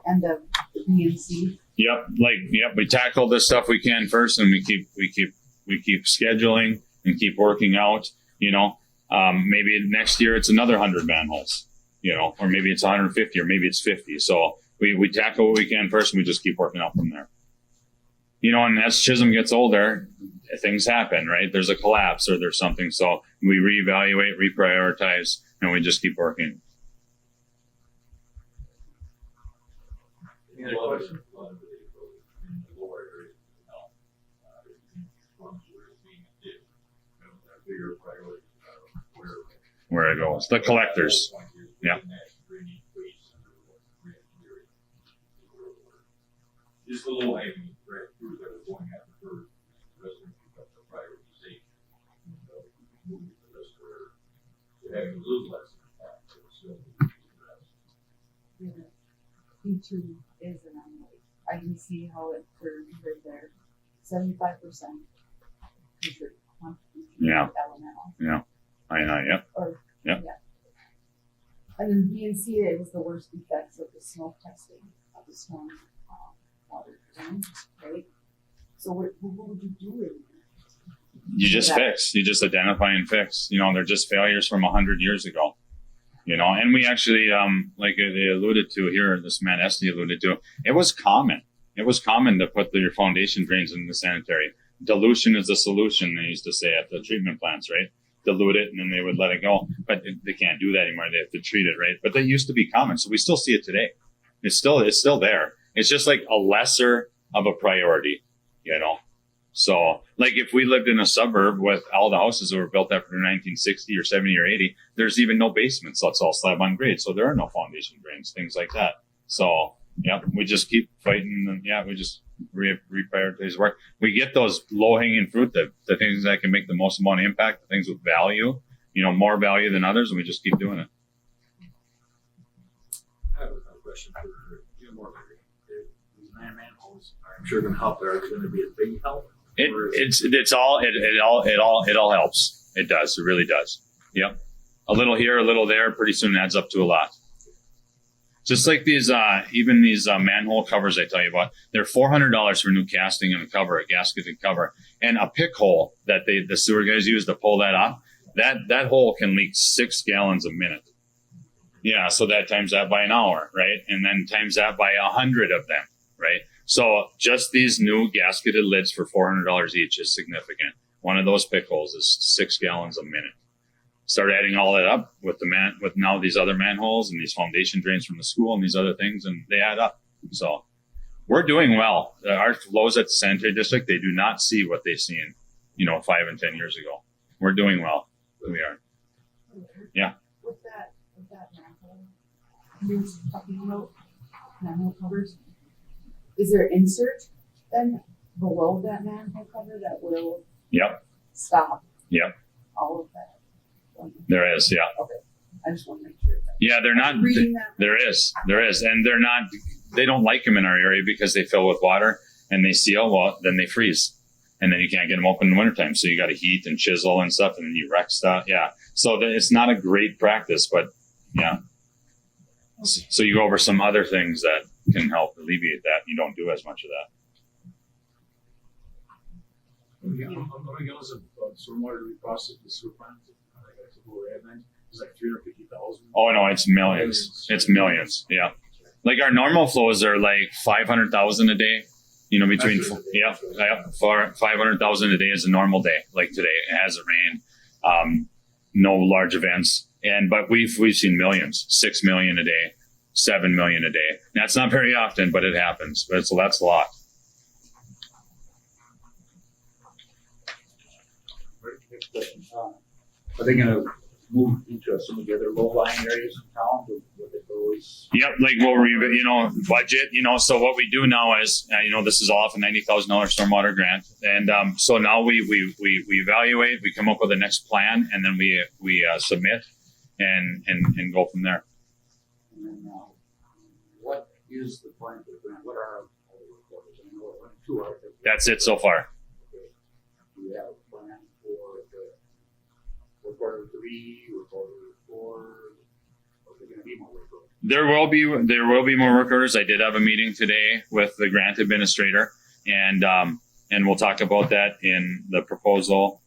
and the BNC? Yep. We tackle this stuff we can first, and we keep scheduling and keep working out. Maybe next year it's another 100 manholes. Or maybe it's 150, or maybe it's 50. So we tackle what we can first, and we just keep working out from there. And as Chisholm gets older, things happen, right? There's a collapse or there's something. So we reevaluate, reprioritize, and we just keep working. Any other questions? Where it goes, the collectors. Yeah. Just a little hanging right through that is going after first. Residents pick up the prioritization. Moving the rest where you're having a little less impact. P2 is an anomaly. I can see how it curves right there. 75% Yeah. elemental. Yeah. Yep. Or, Yep. Yeah. And in BNC, it was the worst effects of the smoke testing of the storm water drains, right? So what would you do in You just fix. You just identify and fix. They're just failures from 100 years ago. And we actually, like they alluded to here, this man Esty alluded to, it was common. It was common to put your foundation drains in the sanitary. Dilution is the solution, they used to say at the treatment plants, right? Dilute it and then they would let it go. But they can't do that anymore. They have to treat it, right? But that used to be common. So we still see it today. It's still there. It's just like a lesser of a priority, So like if we lived in a suburb with all the houses that were built after 1960 or 70 or 80, there's even no basements. So it's all slab on grade. So there are no foundation drains, things like that. So yeah, we just keep fighting. And we just reprioritize work. We get those low hanging fruit, the things that can make the most amount of impact, the things with value, more value than others. And we just keep doing it. I have a question for Jim or Larry. These 9 manholes are sure gonna help. Are they gonna be a big help? It all helps. It does. It really does. Yep. A little here, a little there, pretty soon adds up to a lot. Just like these, even these manhole covers I tell you about, they're $400 for a new casting and a cover, a gasketed cover, and a pick hole that the sewer guys use to pull that off. That hole can leak 6 gallons a minute. Yeah, so that times that by an hour, right? And then times that by 100 of them, right? So just these new gasketed lids for $400 each is significant. One of those pick holes is 6 gallons a minute. Start adding all that up with with now these other manholes and these foundation drains from the school and these other things, and they add up. So we're doing well. Our flows at the sanitary district, they do not see what they seen, 5 and 10 years ago. We're doing well. We are. Yeah. With that manhole, you're talking about manhole covers. Is there insert then below that manhole cover that will stop all of that? There is, yeah. Okay. I just want to make sure. Yeah, they're not. There is, and they're not. They don't like them in our area because they fill with water and they seal. Well, then they freeze, and then you can't get them open in the wintertime. So you got to heat and chisel and stuff, and then you wreck stuff. Yeah. So it's not a great practice, but yeah. So you go over some other things that can help alleviate that. You don't do as much of that. How many gallons of stormwater do we process the sewer plant? It's like 350,000. Oh no, it's millions. It's millions. Yeah. Like our normal flows are like 500,000 a day. Between 500,000 a day is a normal day. Like today, it hasn't rained. No large events, but we've seen millions. 6 million a day, 7 million a day. That's not very often, but it happens. But that's a lot. Are they going to move into some of the other low-lying areas in town? Yep, like we'll budget. So what we do now is, this is all off a $90,000 stormwater grant, and so now we evaluate, we come up with the next plan, and then we submit, and go from there. And then, what is the plan for the grant? What are all the reporters? I know only 2 are. That's it so far. Do we have a plan for the reporter 3, reporter 4? Or are there going to be more reporters? There will be more work orders. I did have a meeting today with the grant administrator, and we'll talk about that in the proposal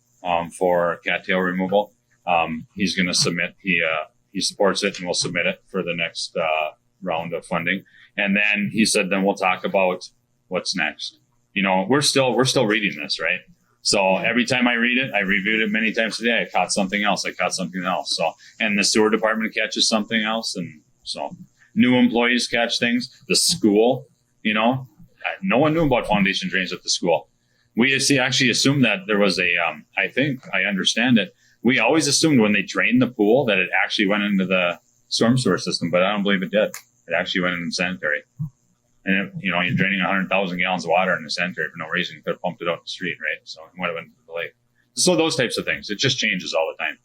for cattail removal. He's going to submit. He supports it, and we'll submit it for the next round of funding. And then he said, then we'll talk about what's next. We're still reading this, right? So every time I read it, I reviewed it many times today. I caught something else. So, and the sewer department catches something else, and so new employees catch things. The school, no one knew about foundation drains at the school. We actually assumed that there was I think I understand it. We always assumed when they drained the pool that it actually went into the storm sewer system, but I don't believe it did. It actually went into sanitary. And you're draining 100,000 gallons of water in the sanitary for no reason. You could have pumped it out the street, right? So it might have went to the lake. So those types of things. It just changes all the time.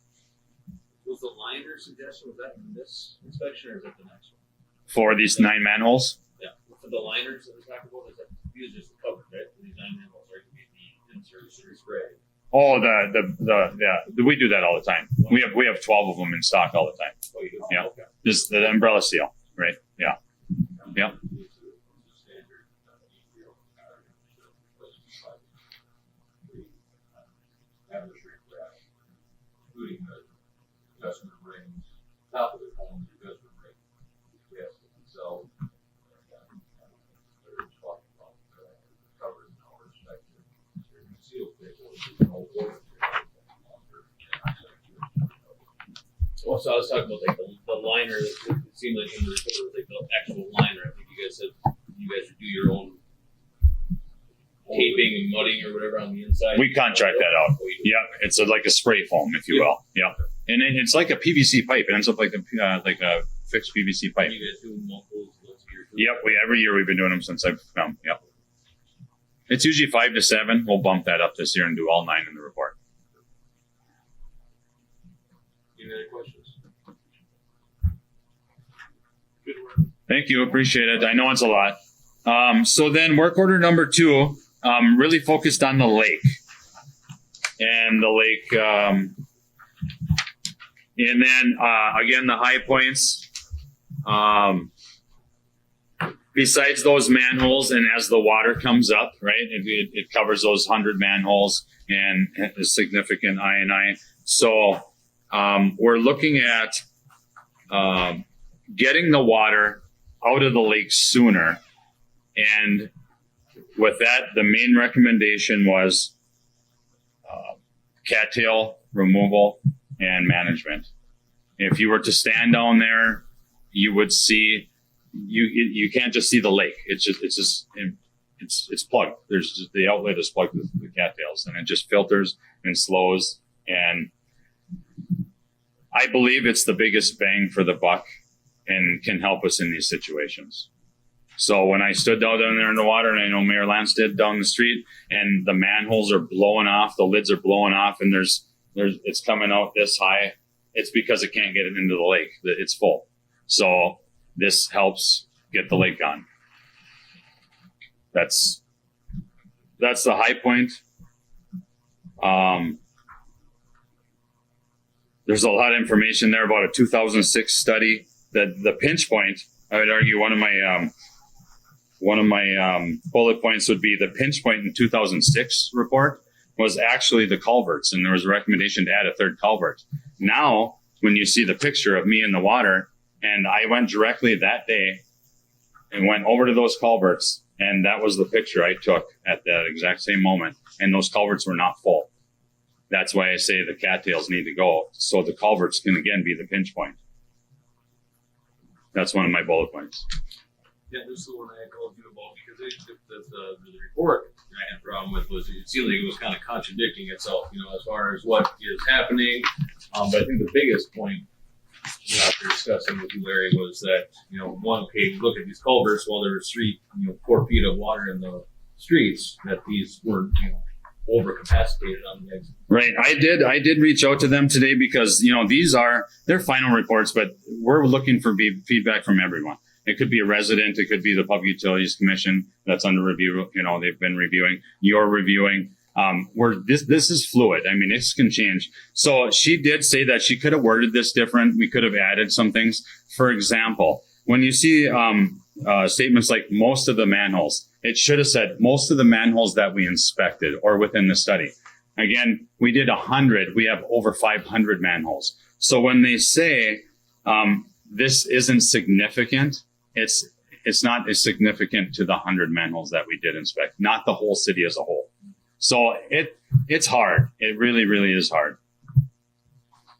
Was the liner suggestion, was that in this inspection or is that the next one? For these 9 manholes? Yeah. For the liners that we're talking about, is that these are just the cover, right? For these 9 manholes, right? Could be the inserts or spray. Oh, we do that all the time. We have 12 of them in stock all the time. Oh, you do? Yeah. Okay. This the umbrella seal, right? Yeah. Yeah. Including the adjustment rings, top of the home, the adjustment ring, yes, themselves. They're talking about covers in our perspective. They're concealed vehicles, there's no water. Well, so I was talking about like the liner. It seemed like in the report was like the actual liner. I think you guys said you guys would do your own taping and mudding or whatever on the inside. We contract that out. Yeah, it's like a spray foam, if you will. Yeah, and it's like a PVC pipe. It ends up like a fixed PVC pipe. You guys do multiples once a year. Yep, every year we've been doing them since I've come. Yep. It's usually 5 to 7. We'll bump that up this year and do all 9 in the report. Any other questions? Good work. Thank you. Appreciate it. I know it's a lot. So then work order number 2 really focused on the lake. And the lake, and then again, the high points. Besides those manholes, and as the water comes up, right, it covers those 100 manholes and a significant I&I. So we're looking at getting the water out of the lake sooner. And with that, the main recommendation was cattail removal and management. If you were to stand down there, you would see, you can't just see the lake. It's plugged. There's just, the outlet is plugged with the cattails, and it just filters and slows. And I believe it's the biggest bang for the buck and can help us in these situations. So when I stood down there in the water, and I know Mayor Lance did down the street, and the manholes are blowing off, the lids are blowing off, and there's it's coming out this high, it's because it can't get it into the lake. It's full. So this helps get the lake on. That's the high point. There's a lot of information there about a 2006 study. That the pinch point, I would argue one of my bullet points would be the pinch point in 2006 report was actually the culverts, and there was a recommendation to add a third culvert. Now, when you see the picture of me in the water, and I went directly that day and went over to those culverts, and that was the picture I took at that exact same moment, and those culverts were not full. That's why I say the cattails need to go, so the culverts can again be the pinch point. That's one of my bullet points. Yeah, this is the one I told you about, because the report I had a problem with was it seemed like it was kind of contradicting itself, as far as what is happening. But I think the biggest point after discussing with you, Larry, was that, one, okay, look at these culverts, while there was 4 feet of water in the streets, that these weren't, overcapacitated on the exit. Right. I did reach out to them today because, these are their final reports, but we're looking for feedback from everyone. It could be a resident. It could be the Public Utilities Commission that's under review. They've been reviewing. You're reviewing. This is fluid. I mean, this can change. So she did say that she could have worded this different. We could have added some things. For example, when you see statements like most of the manholes, it should have said most of the manholes that we inspected or within the study. Again, we did 100. We have over 500 manholes. So when they say this isn't significant, it's not as significant to the 100 manholes that we did inspect, not the whole city as a whole. So it's hard. It really, really is hard.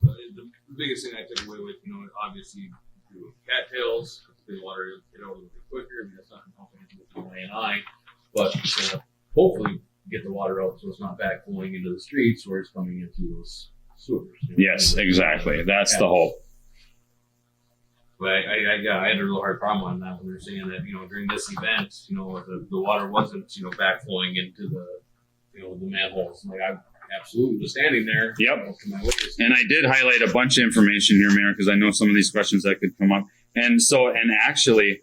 The biggest thing I took away with, obviously, cattails, the water get out a little bit quicker. I mean, that's not helping with the I&I, but hopefully get the water out so it's not backflowing into the streets or it's coming into those sewers. Yes, exactly. That's the hope. But I had a real hard problem on that when we were saying that, during this event, the water wasn't, backflowing into the manholes. Like, I absolutely was standing there. Yep. And I did highlight a bunch of information here, Mayor, because I know some of these questions that could come up. And actually,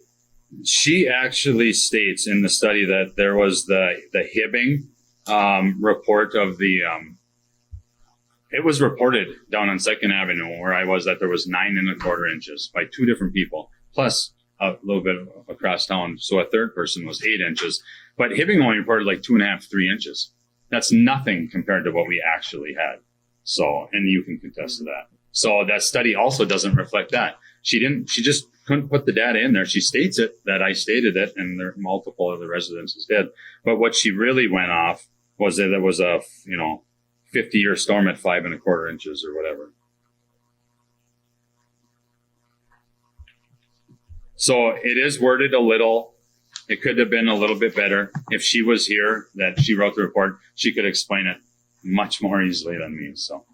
she actually states in the study that there was the Hibbing report of the, it was reported down on 2nd Avenue where I was that there was 9 1/4 inches by 2 different people, plus a little bit across town. So a third person was 8 inches, but Hibbing only reported like 2.5, 3 inches. That's nothing compared to what we actually had. So, and you can contest to that. So that study also doesn't reflect that. She just couldn't put the data in there. She states it, that I stated it, and there multiple of the residences did. But what she really went off was that there was a, 50-year storm at 5 1/4 inches or whatever. So it is worded a little, it could have been a little bit better. If she was here, that she wrote the report, she could explain it much more easily than me, so.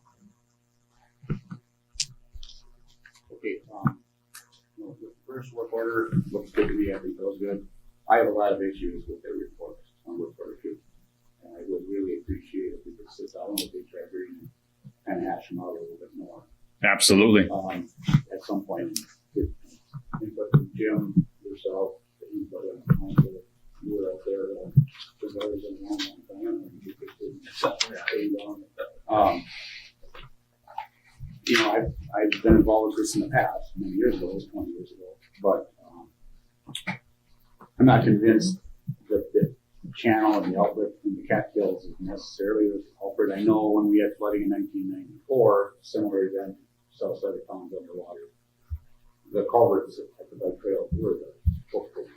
Okay, the first work order looks good to me. I think feels good. I have a lot of issues with their report on work order 2. And I would really appreciate if we could sit down with the treasury and hash them out a little bit more. Absolutely. At some point, get input from Jim, yourself, input of council, better than one time. You know, I've been involved with this in the past, many years ago, 20 years ago, but I'm not convinced that the channel and the outlet from the Catskills is necessarily the culprit. I know when we had flooding in 1994, similar event, south side of town's underwater. The culverts at the bike trail were the culprit.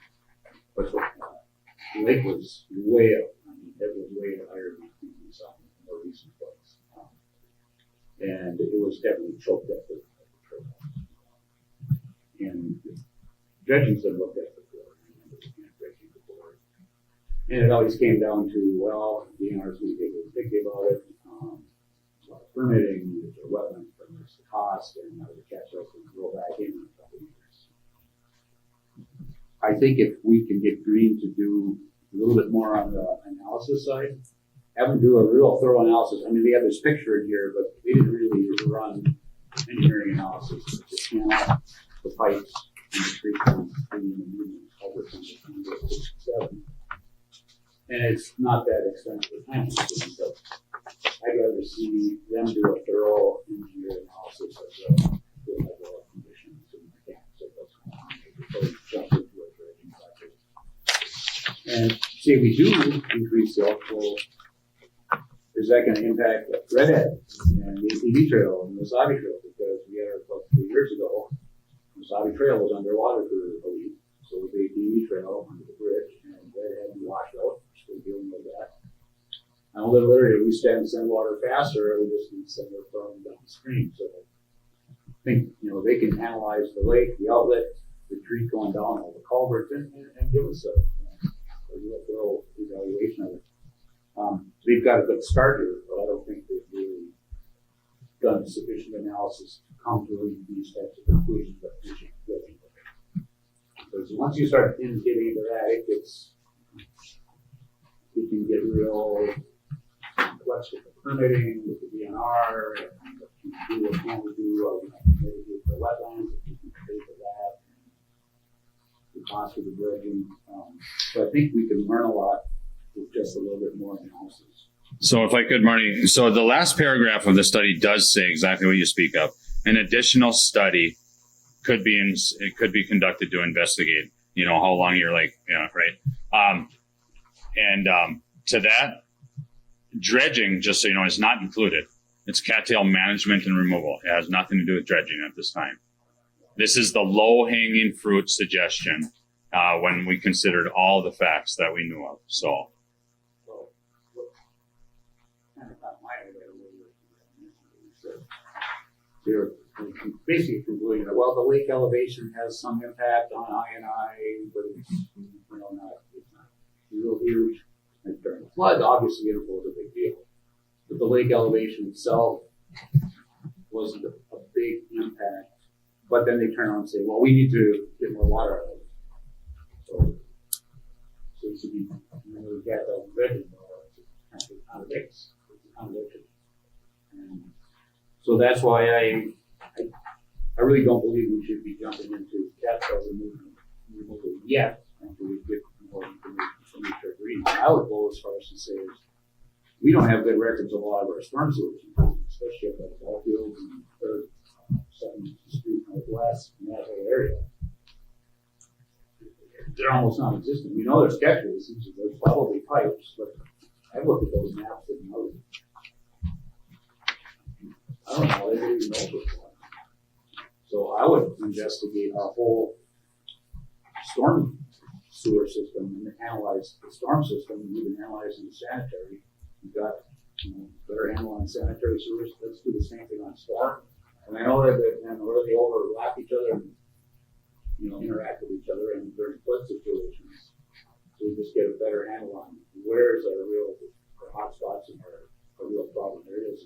But the lake was way up. I mean, it was way higher than we saw in more recent floods. And it was definitely choked up with the trail. And dredging's been looked at before. And it always came down to, well, the DNR's going to get really picky about it. A lot of permitting, there's a wetland permits, the cost, and now the catch up and roll back in a couple of years. I think if we can get Green to do a little bit more on the analysis side, have them do a real thorough analysis. I mean, they have this picture in here, but they didn't really run engineering analysis. The channel, the pipes, and the treatment, and the movement, culverts, and the 7. And it's not that expensive time consuming, but I'd rather see them do a thorough engineer analysis of the level of conditions and mechanics of what's going on before we jump into a dredging project. And say we do increase the outflow, is that going to impact Redhead and the ATV trail and the Wasabi trail? Because we had our club 3 years ago, the Wasabi trail was underwater for a week, so was the ATV trail under the bridge, and Redhead washed out. Dealing with that. I know that literally we send water faster, we just need to send it from downstream. So I think, you know, they can analyze the lake, the outlet, the creek going down, all the culverts, and give us a thorough evaluation of it. We've got a good start here, but I don't think they've really done sufficient analysis to come to these types of conclusions that we should be looking at. Because once you start getting into that, it gets we can get real complex with the permitting, with the DNR, and what can we do, what can't we do, what we can do for wetlands, if we can pay for that, the cost of the dredging. So I think we can learn a lot with just a little bit more analysis. So if I could, Marty, so the last paragraph of the study does say exactly what you speak of. An additional study could be conducted to investigate, you know, how long you're like, you know, right? To that, dredging, just so you know, is not included. It's cattail management and removal. It has nothing to do with dredging at this time. This is the low-hanging fruit suggestion when we considered all the facts that we knew of. So They're basically concluding that, well, the lake elevation has some impact on I&I, but it's, you know, it's not real huge. And during the flood, obviously, it was a big deal. But the lake elevation itself wasn't a big impact. But then they turn around and say, well, we need to get more water out of it. So it should be, you know, we got the dredging, it's a contradiction. And so that's why I really don't believe we should be jumping into cattail removal yet until we get more information from Mr. Green. I would go as far as to say is we don't have good records of a lot of our storm sewers, especially up at the ball fields and 7th Street Northwest and that whole area. They're almost non-existent. We know there's catch basins, there's probably pipes, but I've looked at those maps and know. I don't know, they didn't even know before. So I would investigate our whole storm sewer system and analyze the storm system and even analyze the sanitary. You've got, you know, better handle on sanitary sewers. Let's do the same thing on storm. And I know that they overlap each other and, you know, interact with each other and during flood situations. So we just get a better handle on where's our real hot spots and our real problem areas.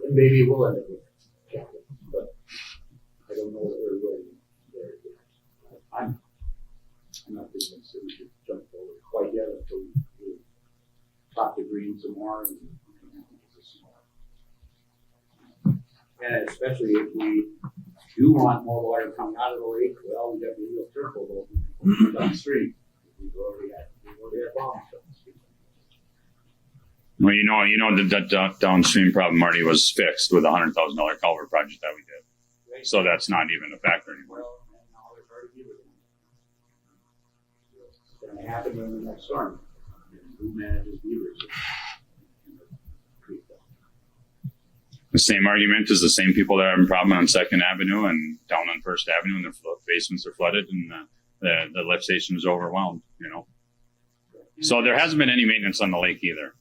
And maybe we'll end up with capital, but I don't know that we're really there yet. I'm not convinced that we should jump forward quite yet until we talk to Green some more and some more. And especially if we do want more water coming out of the lake, well, we got to be real careful about downstream. We've already had to do we have bombs. Well, the downstream problem already was fixed with a $100,000 culvert project that we did. So that's not even a factor anymore. Well, and now there's already beavers in it. It's going to happen in the next storm. And who manages beavers? The same argument is the same people that are having a problem on Second Avenue and down on First Avenue, and their basements are flooded, and the lift station is overwhelmed. So there hasn't been any maintenance on the lake either.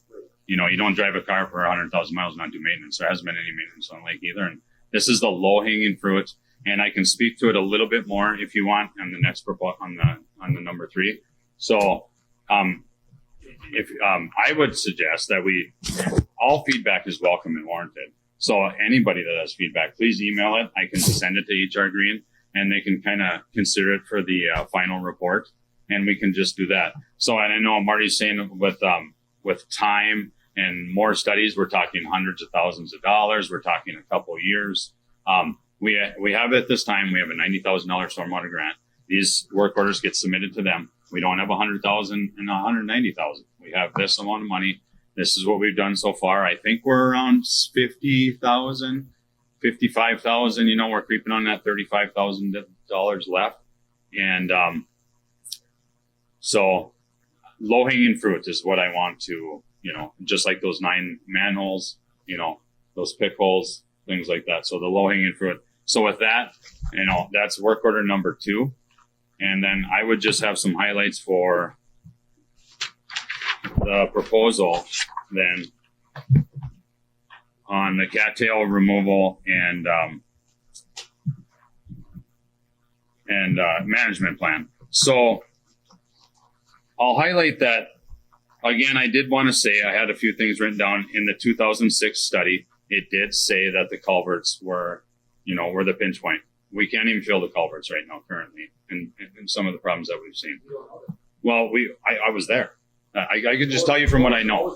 You don't drive a car for 100,000 miles and not do maintenance. There hasn't been any maintenance on the lake either, and this is the low hanging fruit. And I can speak to it a little bit more if you want on the next on the number 3. So, if I would suggest that all feedback is welcome and warranted. So anybody that has feedback, please email it. I can send it to HR Green, and they can kind of consider it for the final report, and we can just do that. So, and I know Marty's saying with time and more studies, we're talking hundreds of thousands of dollars. We're talking a couple of years. We have at this time, we have a $90,000 stormwater grant. These work orders get submitted to them. We don't have 100,000 and 190,000. We have this amount of money. This is what we've done so far. I think we're around 50,000, 55,000. We're creeping on that $35,000 left. And so low hanging fruit is what I want to, just like those 9 manholes, those pick holes, things like that. So the low hanging fruit. So with that, that's work order number 2. And then I would just have some highlights for the proposal then on the cattail removal and management plan. So I'll highlight that again. I did want to say I had a few things written down in the 2006 study. It did say that the culverts were the pinch point. We can't even fill the culverts right now currently, and some of the problems that we've seen. Well, I was there. I could just tell you from what I know.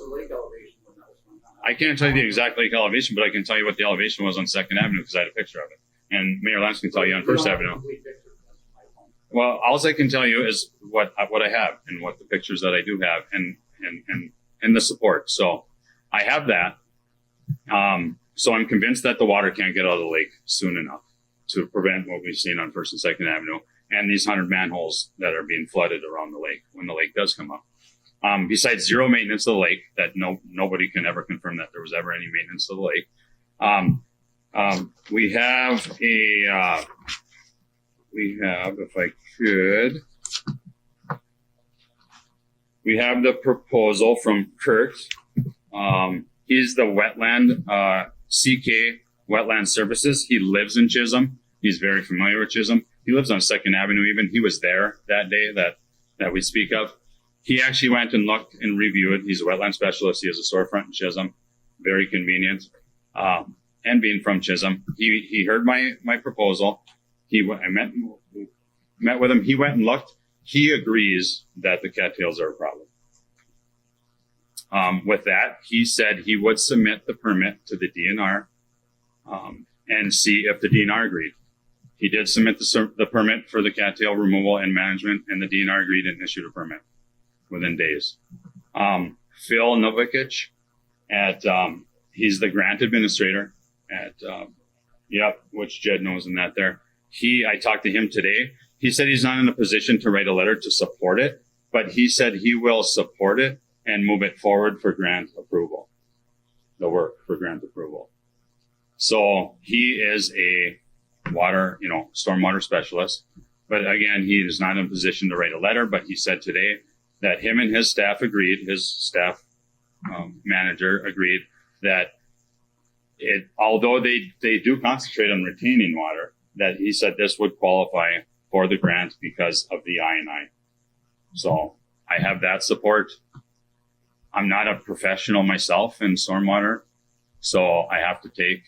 I can't tell you the exact lake elevation, but I can tell you what the elevation was on Second Avenue because I had a picture of it. And Mayor Lance can tell you on First Avenue. Well, all I can tell you is what I have and what the pictures that I do have and the support. So I have that. So I'm convinced that the water can't get out of the lake soon enough to prevent what we've seen on First and Second Avenue and these 100 manholes that are being flooded around the lake when the lake does come up. Besides zero maintenance of the lake, that nobody can ever confirm that there was ever any maintenance of the lake. We have if I could, we have the proposal from Kurt. He's the wetland, CK Wetland Services. He lives in Chisholm. He's very familiar with Chisholm. He lives on Second Avenue even. He was there that day that we speak of. He actually went and looked and reviewed. He's a wetland specialist. He has a storefront in Chisholm. Very convenient. And being from Chisholm, he heard my proposal. I met with him. He went and looked. He agrees that the cattails are a problem. With that, he said he would submit the permit to the DNR and see if the DNR agreed. He did submit the permit for the cattail removal and management, and the DNR agreed and issued a permit within days. Phil Novikic he's the grant administrator at, which Jed knows in that there. I talked to him today. He said he's not in a position to write a letter to support it, but he said he will support it and move it forward for grant approval, the work for grant approval. So he is a stormwater specialist, but again, he is not in a position to write a letter, but he said today that him and his staff agreed, his staff manager agreed that although they do concentrate on retaining water, that he said this would qualify for the grant because of the I&I. So I have that support. I'm not a professional myself in stormwater, so I have to take,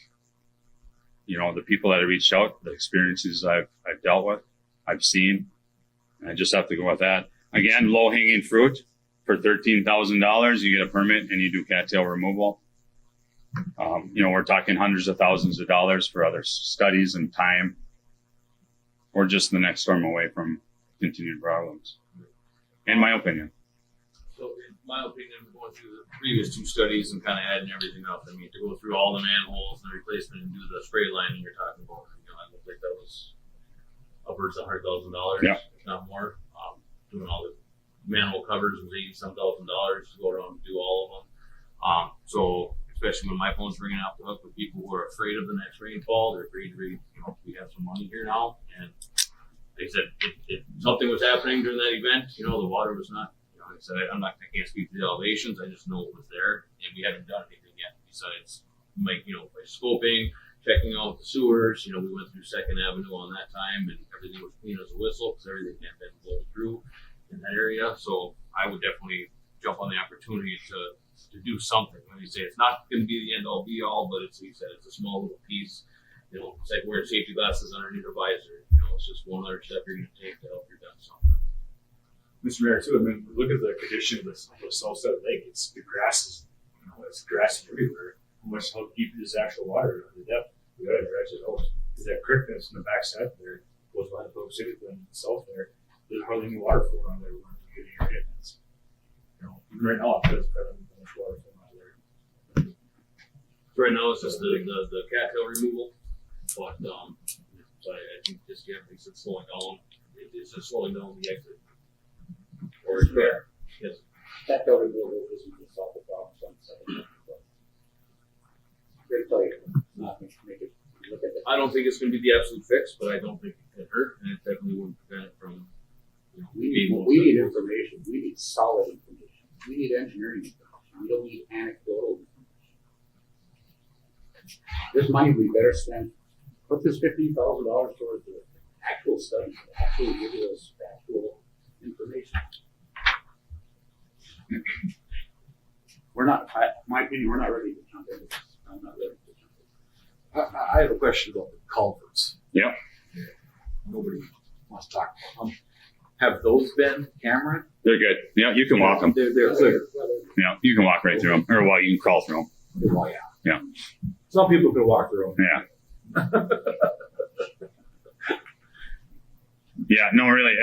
the people that I reached out, the experiences I've dealt with, I've seen, and I just have to go with that. Again, low hanging fruit for $13,000, you get a permit and you do cattail removal. We're talking hundreds of thousands of dollars for other studies and time. We're just the next storm away from continued problems, in my opinion. So in my opinion, going through the previous two studies and kind of adding everything up, I mean, to go through all the manholes and the replacement and do the spray lining you're talking about, I look like that was upwards of $100,000, Yeah. if not more. Doing all the manhole covers was $80-some thousand to go around and do all of them. So especially when my phone's ringing off the hook with people who are afraid of the next rainfall, they're afraid to read, we have some money here now. And they said if something was happening during that event, the water was not, like I said, I can't speak to the elevations, I just know it was there, and we haven't done anything yet besides by scoping, checking out the sewers. We went through 2nd Avenue on that time, and everything was clean as a whistle because everything had been blown through in that area. So I would definitely jump on the opportunity to do something. When you say it's not going to be the end all be all, but it's a small little piece. It's like wearing safety glasses underneath a visor. It's just one other step you're going to take to help you done something. Mr. Mayor, too, I mean, look at the condition of the south side of the lake. It's the grass is, it's grassy everywhere. How deep is actual water? The depth. We gotta dredge it out. Because that creek that's in the backside there goes behind the Boat City and south there. There's hardly any water flowing on there when you're getting your hits. Even right now, it does better than much water flowing out there. So right now, it's just the cattail removal, but so I think just thinks it's slowing down. It's just slowing down the exit. Or there, yes. That building will isn't the solve the problems on the second. Great play. Not make it look at it. I don't think it's going to be the absolute fix, but I don't think it could hurt, and it definitely wouldn't prevent it from. We need information. We need solid information. We need engineering information. We don't need anecdotal information. This money we better spend. Put this $15,000 towards the actual study, actually give us actual information. We're not, in my opinion, we're not ready to jump into this. I'm not ready to jump in. I have a question about the culverts. Yeah. Nobody wants to talk about them. Have those been camera? They're good. Yeah, you can walk them. They're clear. Yeah, you can walk right through them, or you can crawl through them. Well, yeah. Yeah. Some people can walk through them. Yeah. Yeah, no, really,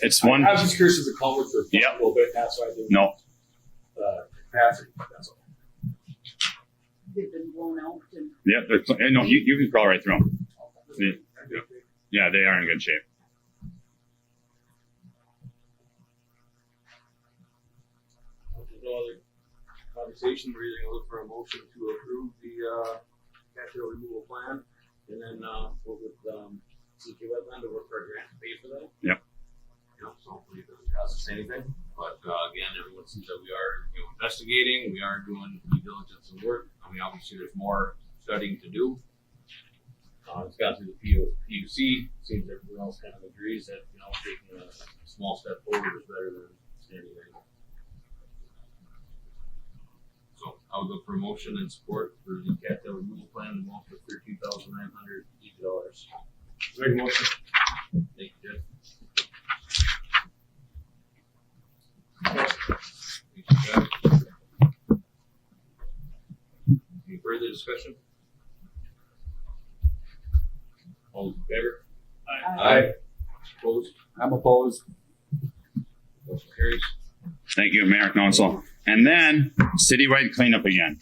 it's one. I was just curious if the culverts are Yeah. a little bit. That's why I did No. capacity. That's all. They've been blown out and. Yeah, no, you can crawl right through them. Yeah, they are in good shape. If there's no other conversation, we're either gonna look for a motion to approve the cattail removal plan, and then we'll with CK Wetland to work for a grant to pay for that. Yep. So hopefully it doesn't cost us anything. But again, everyone sees that we are investigating, we are doing due diligence and work. I mean, obviously there's more studying to do. It's gone through the PUC. Seems everyone else kind of agrees that taking a small step forward is better than standing there. So I would look for a motion and support for the cattail removal plan in the amount of $13,980. Make a motion. Thank you, Jeff. Any further discussion? All those in favor? Aye. Opposed? I'm opposed. Motion carries. Thank you, Mayor, Council. And then citywide cleanup again.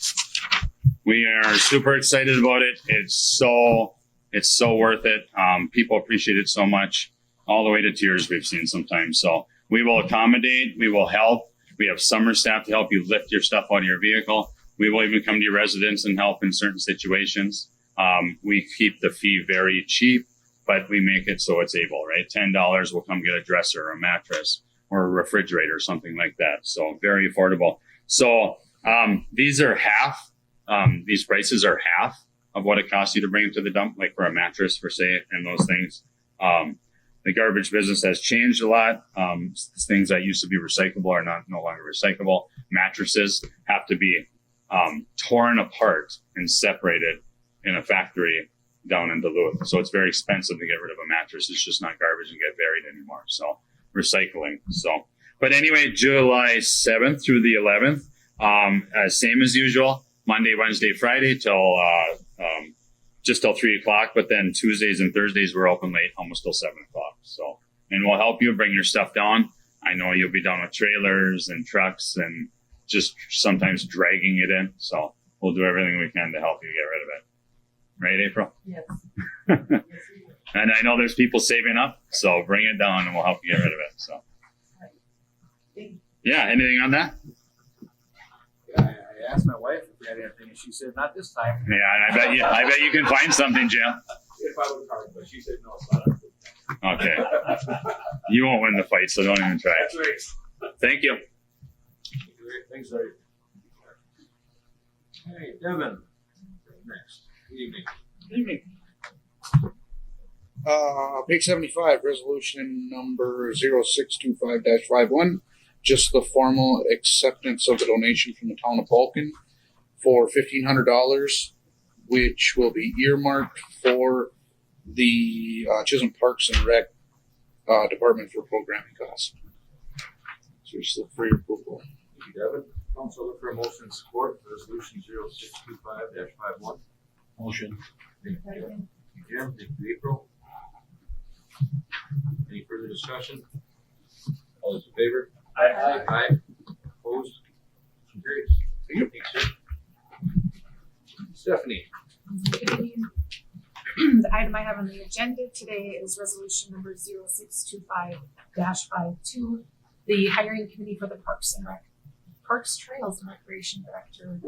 We are super excited about it. It's so worth it. People appreciate it so much, all the way to tears we've seen sometimes. So we will accommodate. We will help. We have summer staff to help you lift your stuff out of your vehicle. We will even come to your residence and help in certain situations. We keep the fee very cheap, but we make it so it's able, right? $10 will come get a dresser or a mattress or a refrigerator, something like that. So very affordable. So these are half. These prices are half of what it costs you to bring it to the dump, like for a mattress, for say, and those things. The garbage business has changed a lot. Things that used to be recyclable are no longer recyclable. Mattresses have to be torn apart and separated in a factory down in Duluth. So it's very expensive to get rid of a mattress. It's just not garbage and get buried anymore. So recycling. So, but anyway, July 7th through the 11th, same as usual, Monday, Wednesday, Friday till just till 3 o'clock. But then Tuesdays and Thursdays we're open late, almost till 7 o'clock. So, and we'll help you bring your stuff down. I know you'll be done with trailers and trucks and just sometimes dragging it in. So we'll do everything we can to help you get rid of it. Right, April? Yes. And I know there's people saving up, so bring it down and we'll help you get rid of it. So, yeah, anything on that? I asked my wife if we had anything, and she said, "Not this time." Yeah, and I bet you can find something, Jim. If I would card, but she said no, it's not. Okay. You won't win the fight, so don't even try. That's right. Thank you. Thanks, Larry. Hey, Devin. Next. Good evening. Evening. Page 75, resolution number 0625-51, just the formal acceptance of the donation from the town of Vulcan for $1,500, which will be earmarked for the Chisholm Parks and Rec Department for programming costs. So just look for your approval. Thank you, Devin. Council, look for a motion and support for resolution 0625-51. Motion. Thank you, Jim. Thank you, April. Any further discussion? All those in favor? Aye. Aye. Opposed? Motion carries. Thank you, sir. Stephanie. The item I have on the agenda today is resolution number 0625-52. The hiring committee for the Parks, Trails and Recreation Director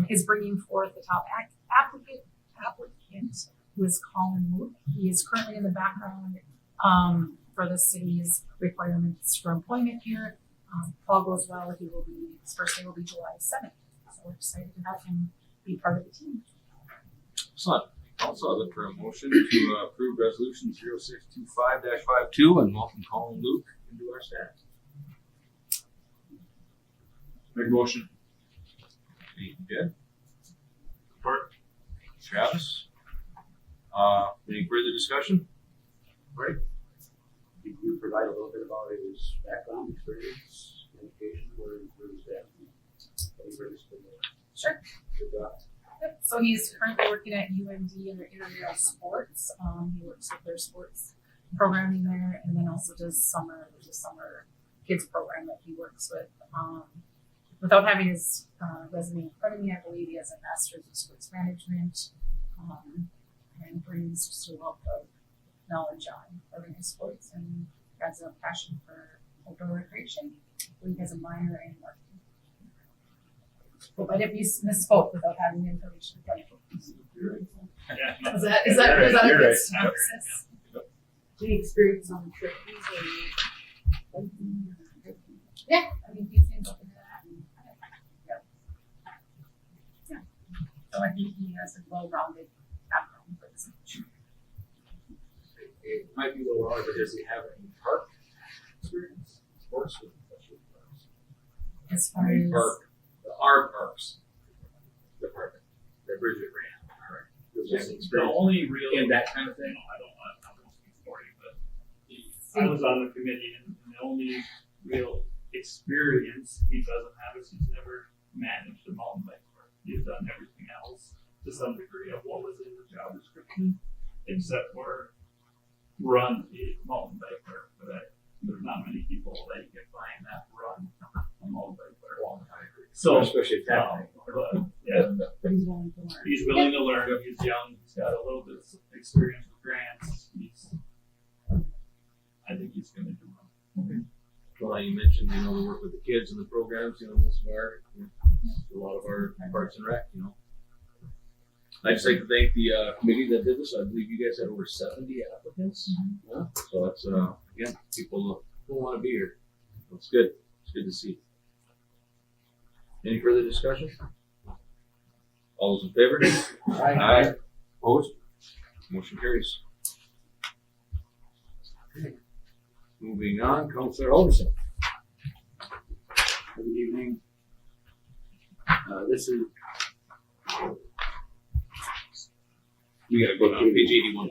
is bringing forth the top applicant who is Colin Wood. He is currently in the background for the city's requirements for employment here. If all goes well, his first day will be July 7th. So we're excited to have him be part of the team. Excellent. Also, I look for a motion to approve resolution 0625-52 and welcome Colin Luke into our staff. Make a motion. Thank you, Jed. Support. Travis. Any further discussion? Right. Did you provide a little bit about his background, experience, education, where his dad? Sure. Good job. Yep. So he's currently working at UMD in their intramural sports. He works with their sports programming there, and then also does there's a summer kids program that he works with. Without having his resume in front of me, I believe he has a master's in sports management, and brings just a wealth of knowledge on organized sports, and has a passion for outdoor recreation. I believe he has a minor in marketing. Hope I didn't misspoke without having the information in front of me. Yeah. Is that a You're good right. synopsis? Any experience on the trip? Yeah, I mean, he's been open to that. And, yeah. So I think he has a well-rounded background for this. It might be a little hard, but does he have any park experience? Sports with professional parks? As far as Our parks department that Bridget ran. Correct. Does he have any The experience only real in that kind of thing? I don't want to speak for you, but I was on the committee, and the only real experience he doesn't have is he's never managed a mountain bike park. He's done everything else to some degree of what was in the job description, except for run a mountain bike park. But there's not many people that you can find that run a mountain bike park. So, especially at that time. but, yeah, But he's willing to learn. he's willing to learn. He's young. He's got a little bit of experience with grants. I think he's going to do well. Well, you mentioned, we work with the kids and the programs, most of our, a lot of our Parks and Rec, I'd just like to thank the committee that did this. I believe you guys had over 70 applicants. Yeah. So it's, again, people who want to be here. It's good. It's good to see. Any further discussion? All those in favor? Aye. Opposed? Motion carries. Okay. Moving on, Councilor Alderson. Good evening. This is. We gotta go down to page 81.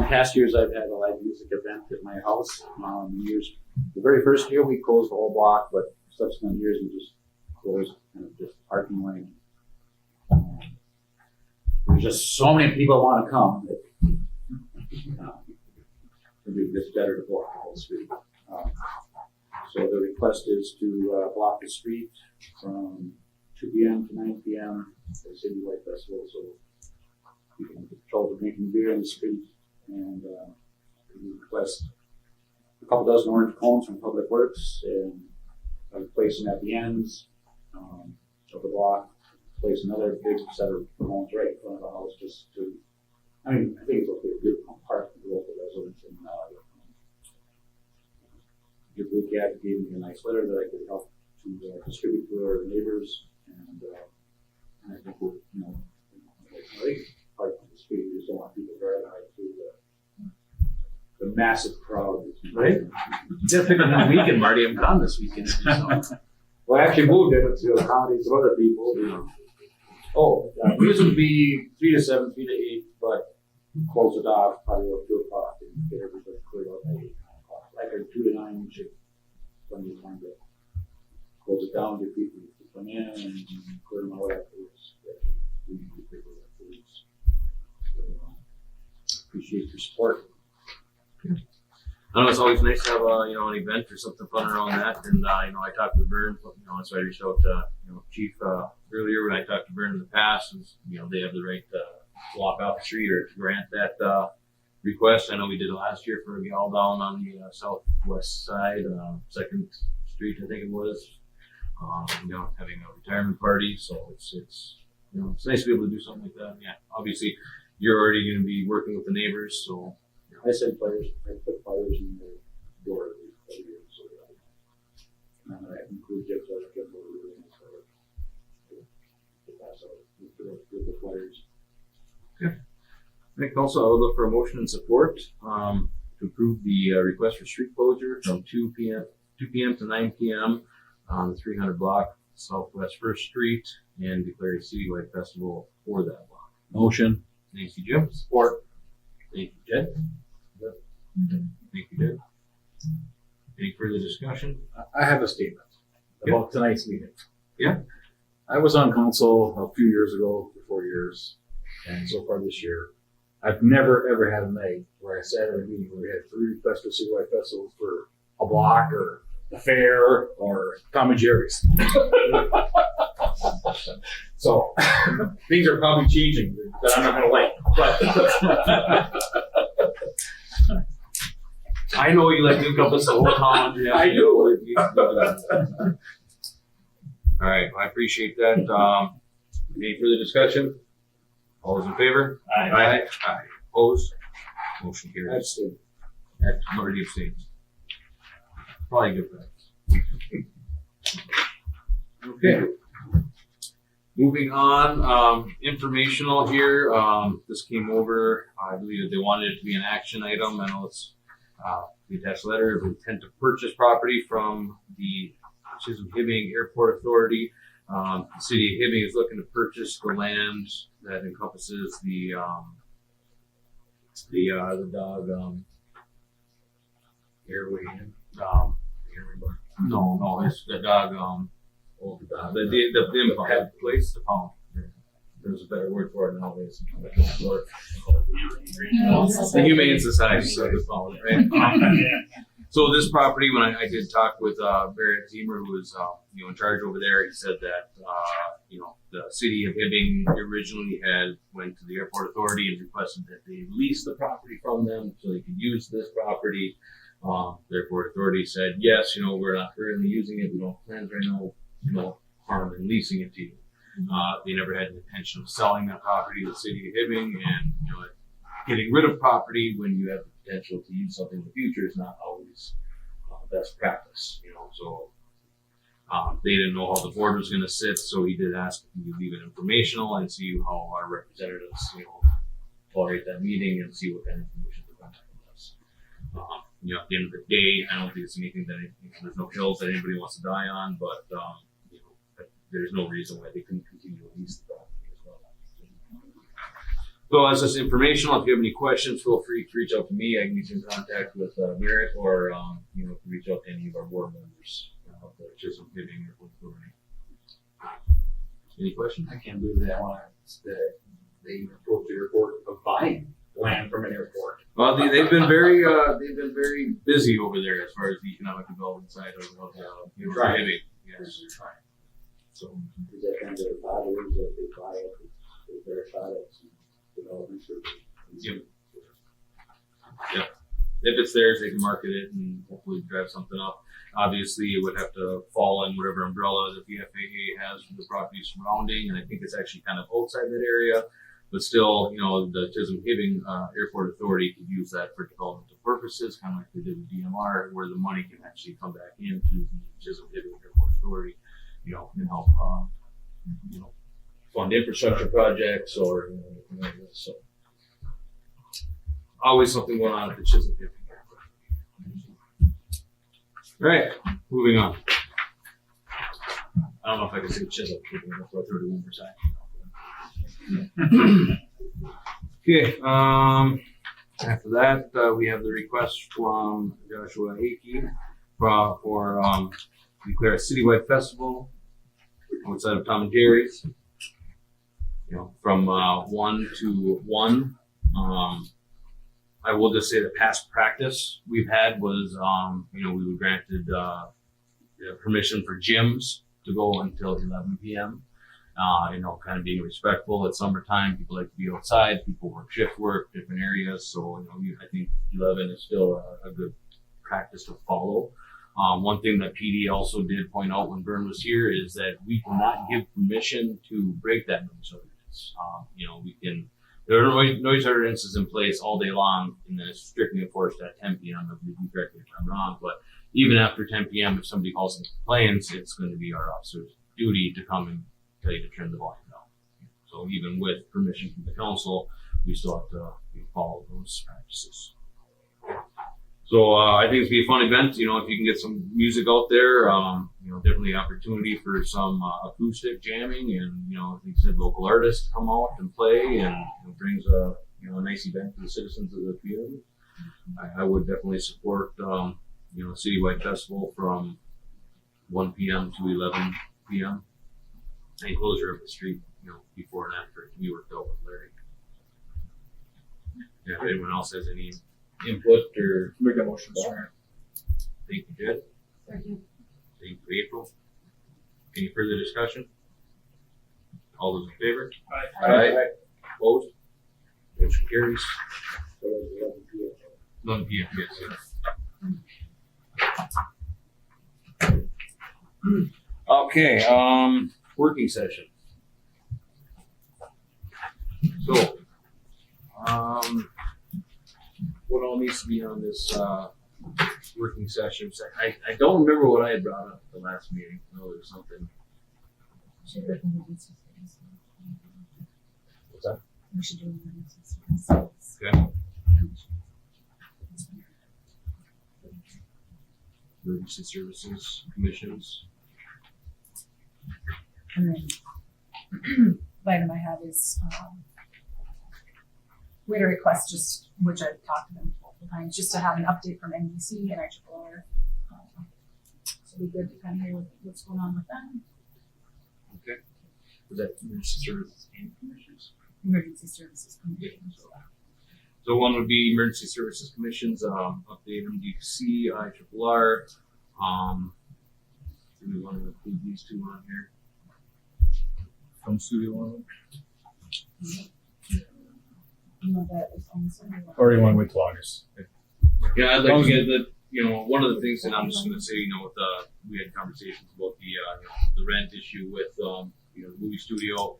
Past years I've had a live music event at my house. The very first year we closed the whole block, but subsequent years we just closed kind of just parking lane. There's just so many people want to come. It'd be believe it's better to block the whole street. So the request is to block the street from 2 p.m. to 9 p.m. for the Citywide Festival. So you can control the drinking beer in the street, and we request a couple dozen orange cones from Public Works and place them at the ends of the block. Place another big set of cones right in front of the house, just to. I mean, I think it's okay to do part of the local residents and your blue cat gave me a nice letter that I could help to distribute to our neighbors, and I think we're, part of the street, we just don't want people driving right through the massive crowd. Right? You gotta pick on the weekend, Marty. I'm gone this weekend. So. Well, I actually moved it to accommodate some other people. Usually would be 3 to 7, 3 to 8, but close it off probably about 2 o'clock and get everybody cleared out by 8, 9 o'clock. Like a 2 to 9, we should plenty of time to close it down, get people to come in and clear them out afterwards. Appreciate your support. I know it's always nice to have an event or something fun around that. And I talked to Vern, so I reached out to Chief earlier when I talked to Vern in the past. And, they have the right to walk off the street or to grant that request. I know we did it last year for a gal down on the southwest side, 2nd Street, I think it was. Having a retirement party. So it's nice to be able to do something like that. Yeah, obviously you're already going to be working with the neighbors, so. I said fires. I put fires in the door of the year, so that includes just like get more room to pass out with the flyers. Okay. I think also I would look for a motion and support to approve the request for street closure from 2 p.m. to 9 p.m. on the 300 block Southwest 1st Street and declare a citywide festival for that block. Motion. Thank you, Jim. Support. Thank you, Jed. Thank you, Jed. Any further discussion? I have a statement about tonight's meeting. Yeah. I was on council a few years ago, for 4 years, and so far this year, I've never ever had a night where I sat at a meeting where we had 3 requests for citywide festivals for a block or the fair or Tom and Jerry's. So things are probably changing that I'm not going to like, but. I know you like to encompass the whole town. Yeah, I do. All right, I appreciate that. Any further discussion? All those in favor? Aye. Aye. Opposed? Motion carries. Abstain. Marty abstains. Probably good practice. Okay. Moving on, informational here. This came over. I believe that they wanted it to be an action item. I know it's the attached letter of intent to purchase property from the Chisholm Hibbing Airport Authority. The city of Hibbing is looking to purchase the land that encompasses the dog airway. No, it's the dog. The impound place, the pound. There's a better word for it nowadays. The Humane Society, so the pound, right? So this property, when I did talk with Barrett Zemer, who was in charge over there, he said that the city of Hibbing originally had went to the airport authority and requested that they lease the property from them so they could use this property. The airport authority said, yes, we're not currently using it. We don't plan right now, no harm in leasing it to you. They never had the intention of selling that property to the city of Hibbing, and getting rid of property when you have the potential to use something in the future is not always best practice. So they didn't know how the board was going to sit, so he did ask if we could leave it informational and see how our representatives tolerate that meeting and see what kind of information they're going to give us. At the end of the day, I don't think it's anything that there's no hills that anybody wants to die on, but there's no reason why they couldn't continue to lease the property as well. So as this informational, if you have any questions, feel free to reach out to me. I can get you in contact with Merritt, or reach out to any of our board members of the Chisholm Hibbing Airport Authority. Any questions? I can't believe that they approached the airport of buying land from an airport. Well, they've been very busy over there as far as the economic development side of Right. living. Yes. So Is that kind of their father is that they buy it, they verify it, development or? Yep. If it's theirs, they can market it and hopefully drive something up. Obviously, it would have to fall in whatever umbrella that the FAA has for the property surrounding, and I think it's actually kind of outside that area. But still, the Chisholm Hibbing Airport Authority could use that for developmental purposes, kind of like they did with DMR, where the money can actually come back into the Chisholm Hibbing Airport Authority, and help, fund infrastructure projects or anything like this. So, always something going on at the Chisholm Hibbing Airport. All right, moving on. I don't know if I can say Chisholm Hibbing, that's what 31%. Okay, after that, we have the request from Joshua Hickey for declare a citywide festival outside of Tom and Jerry's, from 1 to 1. I will just say the past practice we've had was, we were granted permission for gyms to go until 11 p.m. Kind of being respectful. It's summertime. People like to be outside. People work shift work, different areas. So, I think 11 is still a good practice to follow. One thing that PD also did point out when Vern was here is that we cannot give permission to break that noise ordinance. There are noise ordinances in place all day long, and then it's strictly enforced at 10 p.m. You can correct me if I'm wrong, but even after 10 p.m., if somebody calls and complains, it's going to be our officer's duty to come and tell you to turn the volume down. So even with permission from the council, we still have to follow those practices. So I think it's gonna be a fun event. If you can get some music out there, definitely opportunity for some acoustic jamming, and like you said, local artists come out and play, and brings a nice event to the citizens of the community. I would definitely support a citywide festival from 1 p.m. to 11 p.m. and closure of the street, before and after we worked out with Larry. Yeah, if anyone else has any input or Make a motion. thank you, Jed. Thank you, April. Any further discussion? All those in favor? Aye. Opposed? Motion carries. 11 p.m. Yes. Okay. Working session. So, what all needs to be on this working session? I don't remember what I had brought up at the last meeting. No, there was something. What's that? We should do emergency. Okay. Emergency services commissions. And then the item I have is we had a request, just which I've talked to them multiple times, just to have an update from NBC and IRRR. So it'd be good to kind of hear what's going on with them. Okay. Was that emergency services and commissions? Emergency services commissions. So one would be emergency services commissions, update MDC, IRRR. Do we want to include these two on here? From Studio One? Or you want to wait till August? Yeah, I'd like to get that. One of the things that I'm just going to say, we had conversations about the rent issue with the movie studio.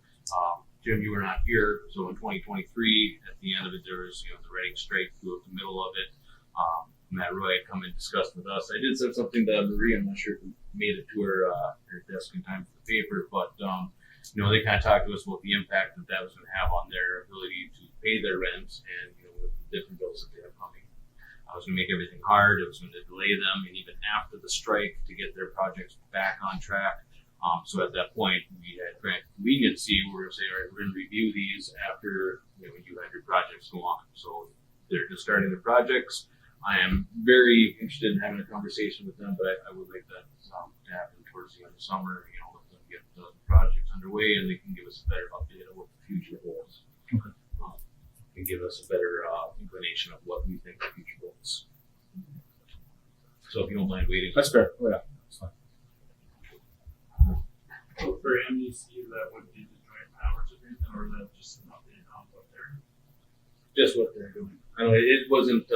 Jim, you were not here, so in 2023, at the end of it, there was the writing strike through the middle of it. Matt Roy had come and discussed with us. I did send something to Marie. I'm not sure if we made it to her desk in time for the paper, but they kind of talked to us about the impact that was going to have on their ability to pay their rent and with the different bills that they have coming. I was going to make everything hard. It was going to delay them, and even after the strike, to get their projects back on track. So at that point, we had grant conveniency. We were going to say, all right, we're going to review these after you had your projects go on. So they're just starting the projects. I am very interested in having a conversation with them, but I would like that to happen towards the end of summer. Let them get the projects underway, and they can give us a better update on what the future holds. Okay. and give us a better inclination of what we think the future goals. So if you don't mind waiting. That's fair. Oh, yeah. That's fine. So for MEC, that would be the joint powers agreement, or is that just an update on what they're? Just what they're doing. I don't know, it wasn't,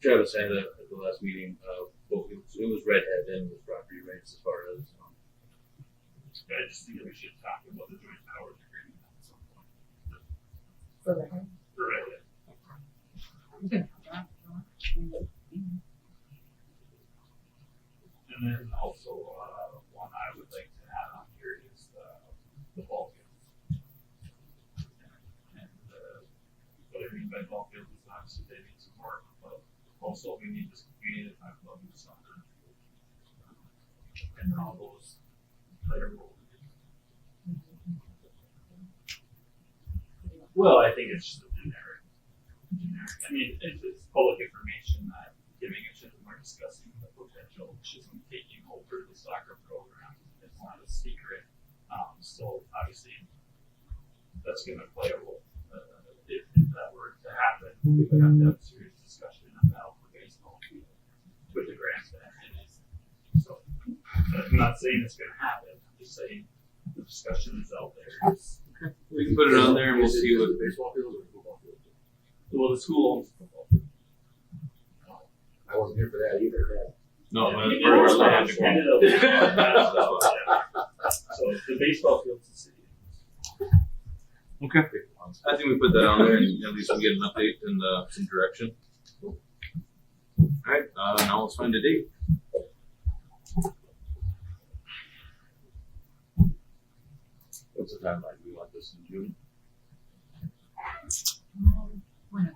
Travis had at the last meeting, it was redhead and it was property rights as far as, I just think that we should talk about the joint powers agreement at some point. For the head. For redhead. You can have that if you want. And then also, one I would like to add on here is the ball field. And what I mean by ball field is obviously they need some work, but also we need to talk about new soccer. And how those play a role. Well, I think it's just a generic. I mean, it's public information that giving a Chisholm are discussing the potential Chisholm taking over the soccer program. It's not a secret. So obviously, that's going to play a role. If that were to happen, we would have to have a serious discussion about the baseball field with the grandstand in it. So I'm not saying it's going to happen. I'm just saying the discussion is out there. we can put it on there and we'll see what. Baseball field or football field? Well, the school owns the football field. I wasn't here for that either. No, Yeah, for our it's land. So the baseball field's the city. Okay. I think we put that on there and at least we get an update and some direction. Alright, now let's find a date. What's the timeline? Do we want this in June? Whenever.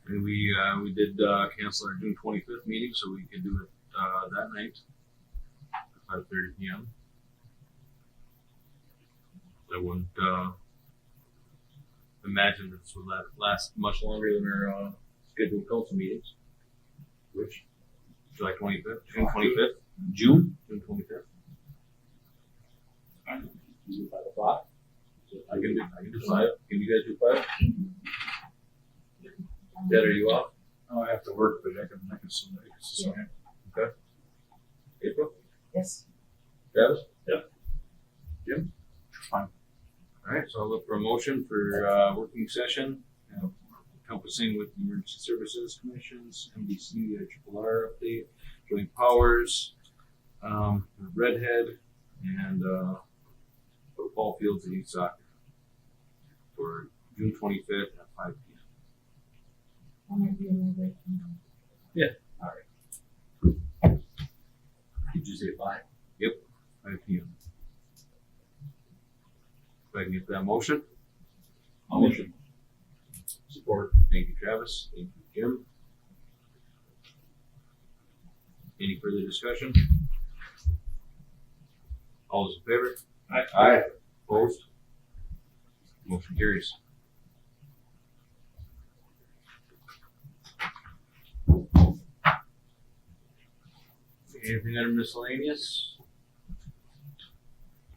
And we did cancel our June 25th meeting, so we could do it that night at 5:30 p.m. I wouldn't imagine this would last much longer than our scheduled council meetings. Which? July 25th? June 25th? June 25th. You do 5 o'clock? I can do 5. Can you guys do 5? Dad, are you off? Oh, I have to work, but I can swing. Okay. April? Yes. Travis? Yep. Jim? Fine. Alright, so I'll look for a motion for working session, encompassing with the Emergency Services Commissions, MDC, RRR update, joint powers, redhead, and ball fields and youth soccer for June 25th at 5 p.m. Yeah. Alright. Did you say 5? Yep, 5 p.m. If I can get that motion. Motion. Support. Thank you, Travis. Thank you, Jim. Any further discussion? All those in favor? Aye. Opposed? Motion carries. Anything under miscellaneous?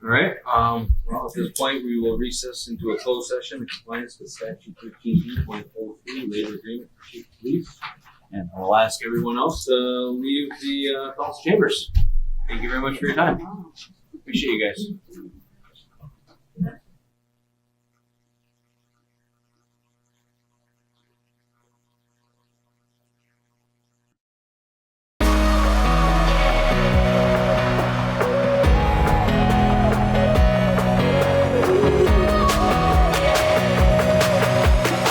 All right. Well, at this point, we will recess into a closed session in compliance with statute 13E.03, labor agreement for chief of police. And I'll ask everyone else to leave the council chambers. Thank you very much for your time. Appreciate you guys.